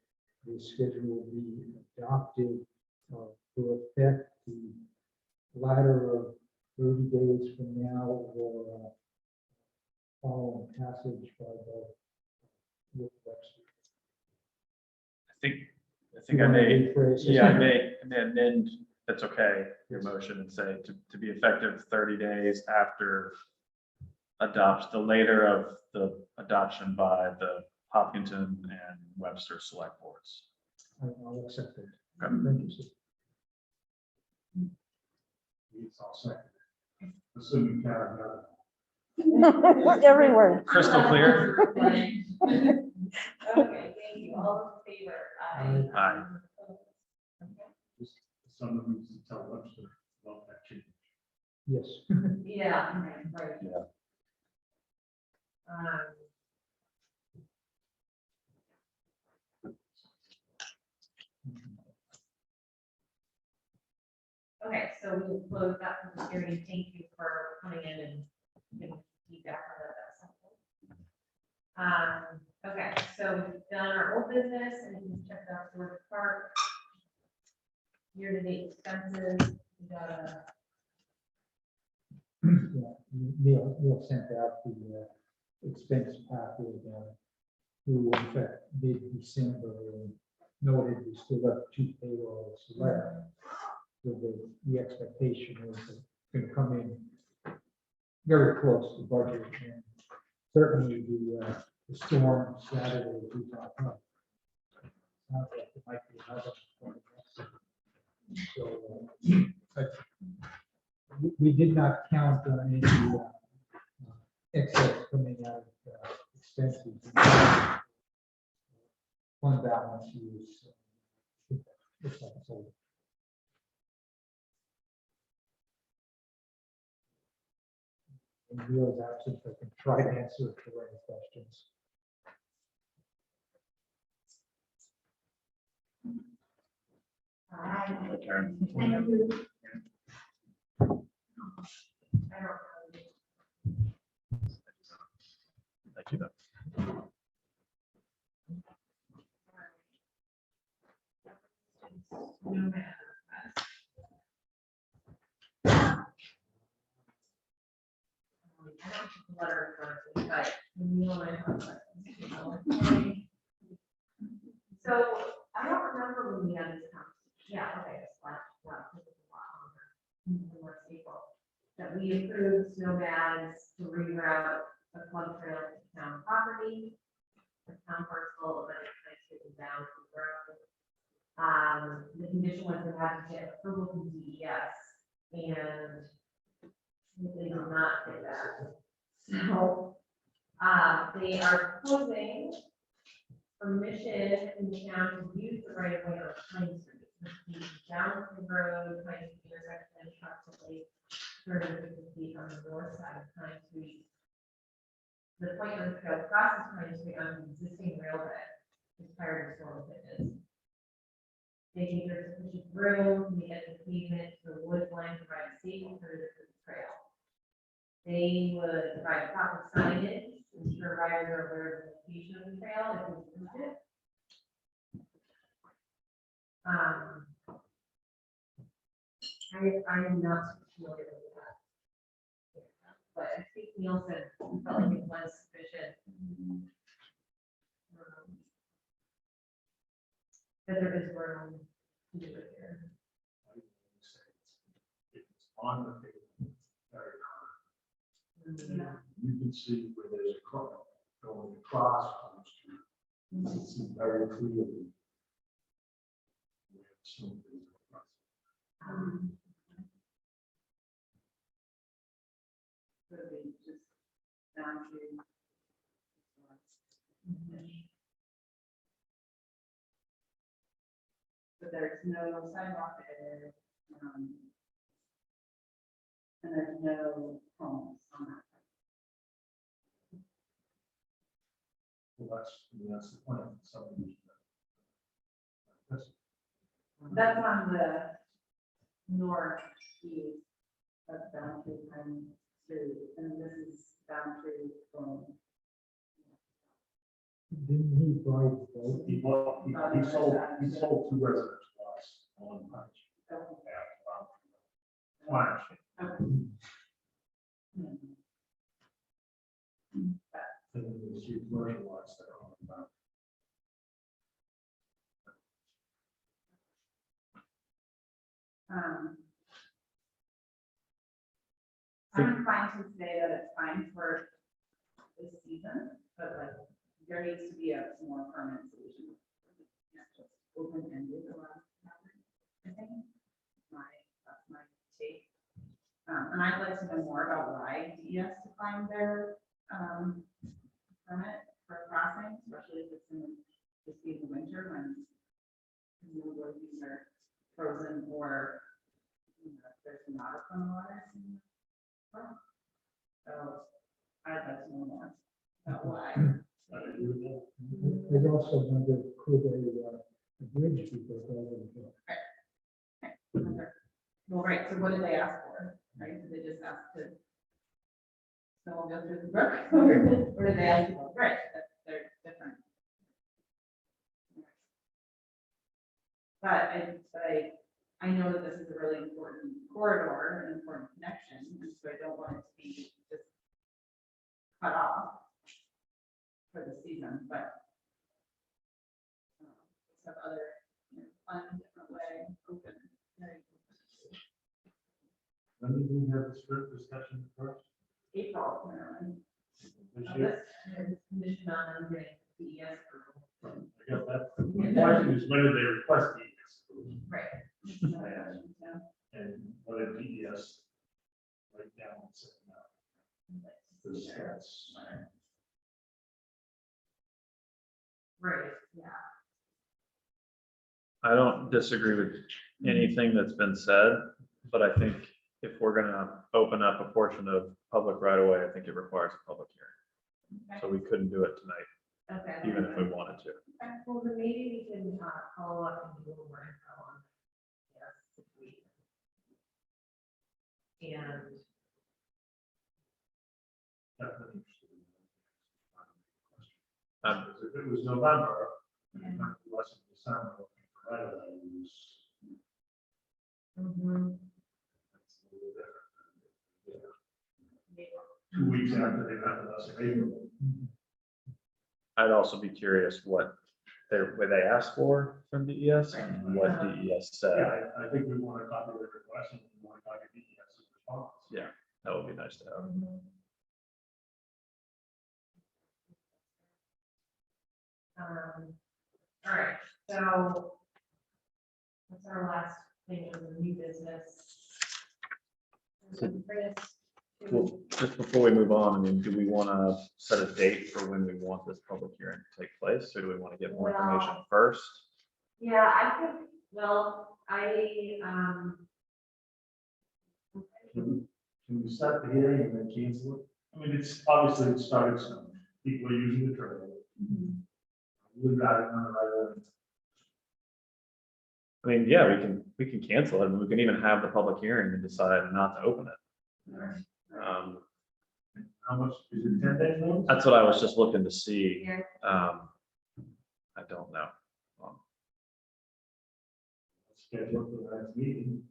the schedule be adopted to affect the latter of 30 days from now or following passage by the with Webster. I think I may, Rephrase it. yeah, I may amend, that's okay, your motion and say to be effective 30 days after the later of the adoption by the Hopkinton and Webster select boards. I'll accept it. Okay. Thank you, sir. It's all second. Assuming Karen got it. Every word. Crystal clear? Okay, thank you. All in favor? Aye. Just someone needs to tell Webster about that change. Yes. Yeah, right. Yeah. Okay, so we will close that public hearing. Thank you for coming in and giving feedback on that. That's helpful. Okay, so we've done our old business and we checked out the park. Year-to-date expenses, we got a, Yeah, Neil sent out the expense packet through in fact mid-December. And noted, we still got 2 payrolls left. So the expectation is that it's gonna come in very close to budget, and certainly the storm Saturday we talked about. Sounds like it might be another one. So, but we did not count on any excess coming out of expenses. Fund balance use. Looks like it's over. And Neil's absent, I can try to answer if there are any questions. Thank you. I don't have the letter in front of me, but Neil and I have questions. So I don't remember when we had this conversation. Yeah, okay, it's last, it was a lot longer. Last April, that we approved snowmads to reroute a flood trail to town property. The town parcel of it taken down from the road. The condition was it had to get approval from DES, and they did not get that. So, they are proposing permission in the town to use the right of way on Pine Street. Down the road, Pine Street intersection, approximately 350 feet on the north side of Pine Street. The point of the trail crosses Pine Street on the existing railbed, is prior to storm fitness. They think there's sufficient room from the edge of the pavement to the wood line to provide a safe alternative for the trail. They would provide proper signage, ensure riders are aware of the location of the trail if we approved it. I am not familiar with that. But I think Neil said he felt like it was sufficient. That there is room to do it here. It's on the pavement, very hard. Yeah. You can see where there's a car going across on the street. You can see very clearly. where something is across. Could be just down to. But there's no sidewalk there, and there's no homes on that. Well, that's the point of subdivision. That's That's on the northeast of down to Pine Street, and this is down to going. Didn't he buy both? He bought, he sold 2 residential lots on Pine Street. Okay. Pine Street. And then there's 3 commercial lots that are on the back. I'm inclined to say that it's fine for this season, but like, there needs to be a more permanent solution. Not just open-ended around that, I think. That's my take. And I'd like to know more about why DES declined their, permit for crossing, especially if it's in the winter when presumably these are frozen or, there's not a ton of water. So I'd like to know more about why. I'd also wonder, could a bridge be built over the hill? Well, right, so what did they ask for, right? Did they just ask to someone go through the brook? Or did they ask for a bridge? They're different. But I know that this is a really important corridor, an important connection, and so I don't want it to be just cut off for the season, but some other find a different way, open. When did we have this first discussion first? April, apparently. This year? Condition on getting DES approval. I guess that's, the question is, when did they request DES? Right. Yeah. And what did DES write down and say no? Because that's, Right, yeah. I don't disagree with anything that's been said, but I think if we're gonna open up a portion of public right away, I think it requires a public hearing. So we couldn't do it tonight, Okay. even if we wanted to. Well, then maybe we can follow up and do a little more info on. Yes, if we. And, definitely interested in Um, because if it was November, and not less than December, right away, it was, that's a little different. Yeah. 2 weeks after they met with us in April. I'd also be curious what they asked for from DES and what DES said. Yeah, I think we want to copy the request and we want to copy DES's response. Yeah, that would be nice to have. all right, so. What's our last thing of the new business? Bring us to- Well, just before we move on, I mean, do we want to set a date for when we want this public hearing to take place, or do we want to get more information first? Yeah, I think, well, Can we start the hearing and then cancel it? I mean, it's obviously it started some, people are using the trail. We've got it on the right way. I mean, yeah, we can cancel it, and we can even have the public hearing and decide not to open it. How much, is it 10 days notice? That's what I was just looking to see. yeah, I don't know. Schedule for the next meeting.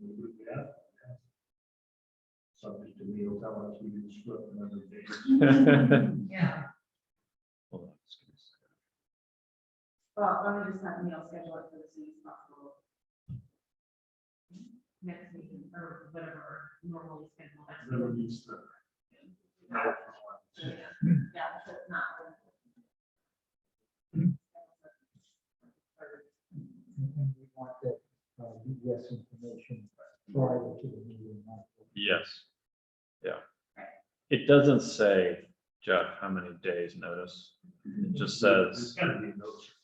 We would be at. Subject to Neil telling us we can screw up another day. yeah, Hold on, just give me a second. Well, let me just have Neil schedule it for the soon as possible. next meeting, or whatever normally scheduled. next Never meeting. needs to. Yeah, so it's not. And we want that, DES information prior to the meeting. not- Yes. Yeah. It doesn't say, Jeff, how many days notice. It just There's says, gotta be a notice.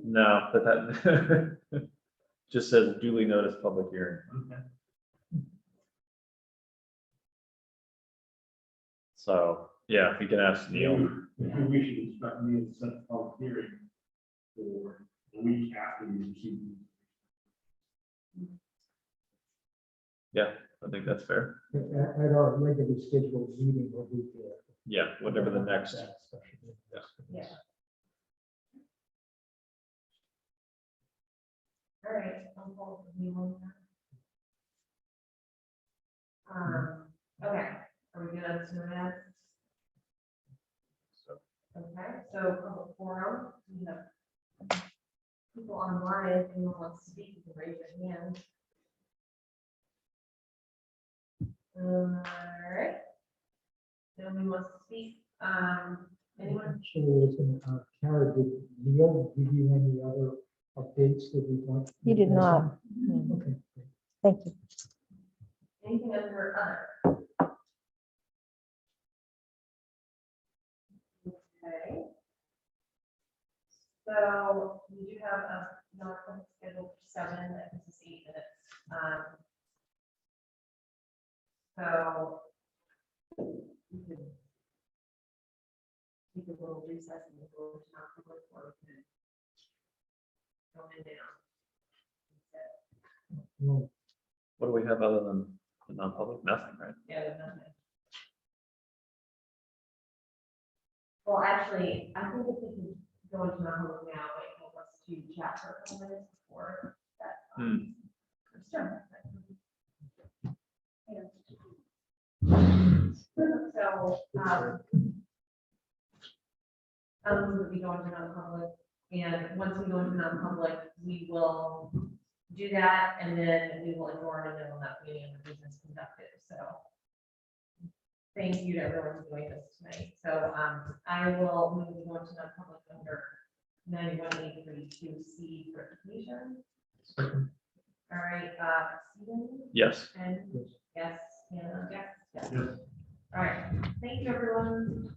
no, but that just says duly noticed public hearing. Okay. So, yeah, if you can ask Neil. Maybe we should expect Neil to set a public hearing for the week after we receive. Yeah, I think that's fair. At our regularly scheduled meeting, we'll be there. Yeah, whatever the next. Yeah. All right, I'll hold the new one. Okay, are we good on that? Okay, so public forum, we have people online, if anyone wants to speak, you can raise your hand. All right. Nobody wants to speak, anyone? So, Kara, did Neil give you any other updates that we want? He did not. No. Okay. Thank you. Anything under other? Okay. So we do have another one scheduled for 7, that this is 8 minutes. So we could take a little recess and we'll go to non-public, or we can go in now. Well, What do we have other than the non-public? Nothing, right? Yeah, there's nothing. Well, actually, I think if we can go into non-public now, it help us to chat for a couple minutes before that. Sure. So, we'll be going to non-public And once we go into non-public, we will do that, and then we will ignore and then we'll not be any other business conducted, so. Thank you to everyone who joined us tonight. So, I will move on to non-public under 91A32C for education. All right, Stephen? Yes. And yes, Hannah, yes, yes. Yes. All right, thank you, everyone.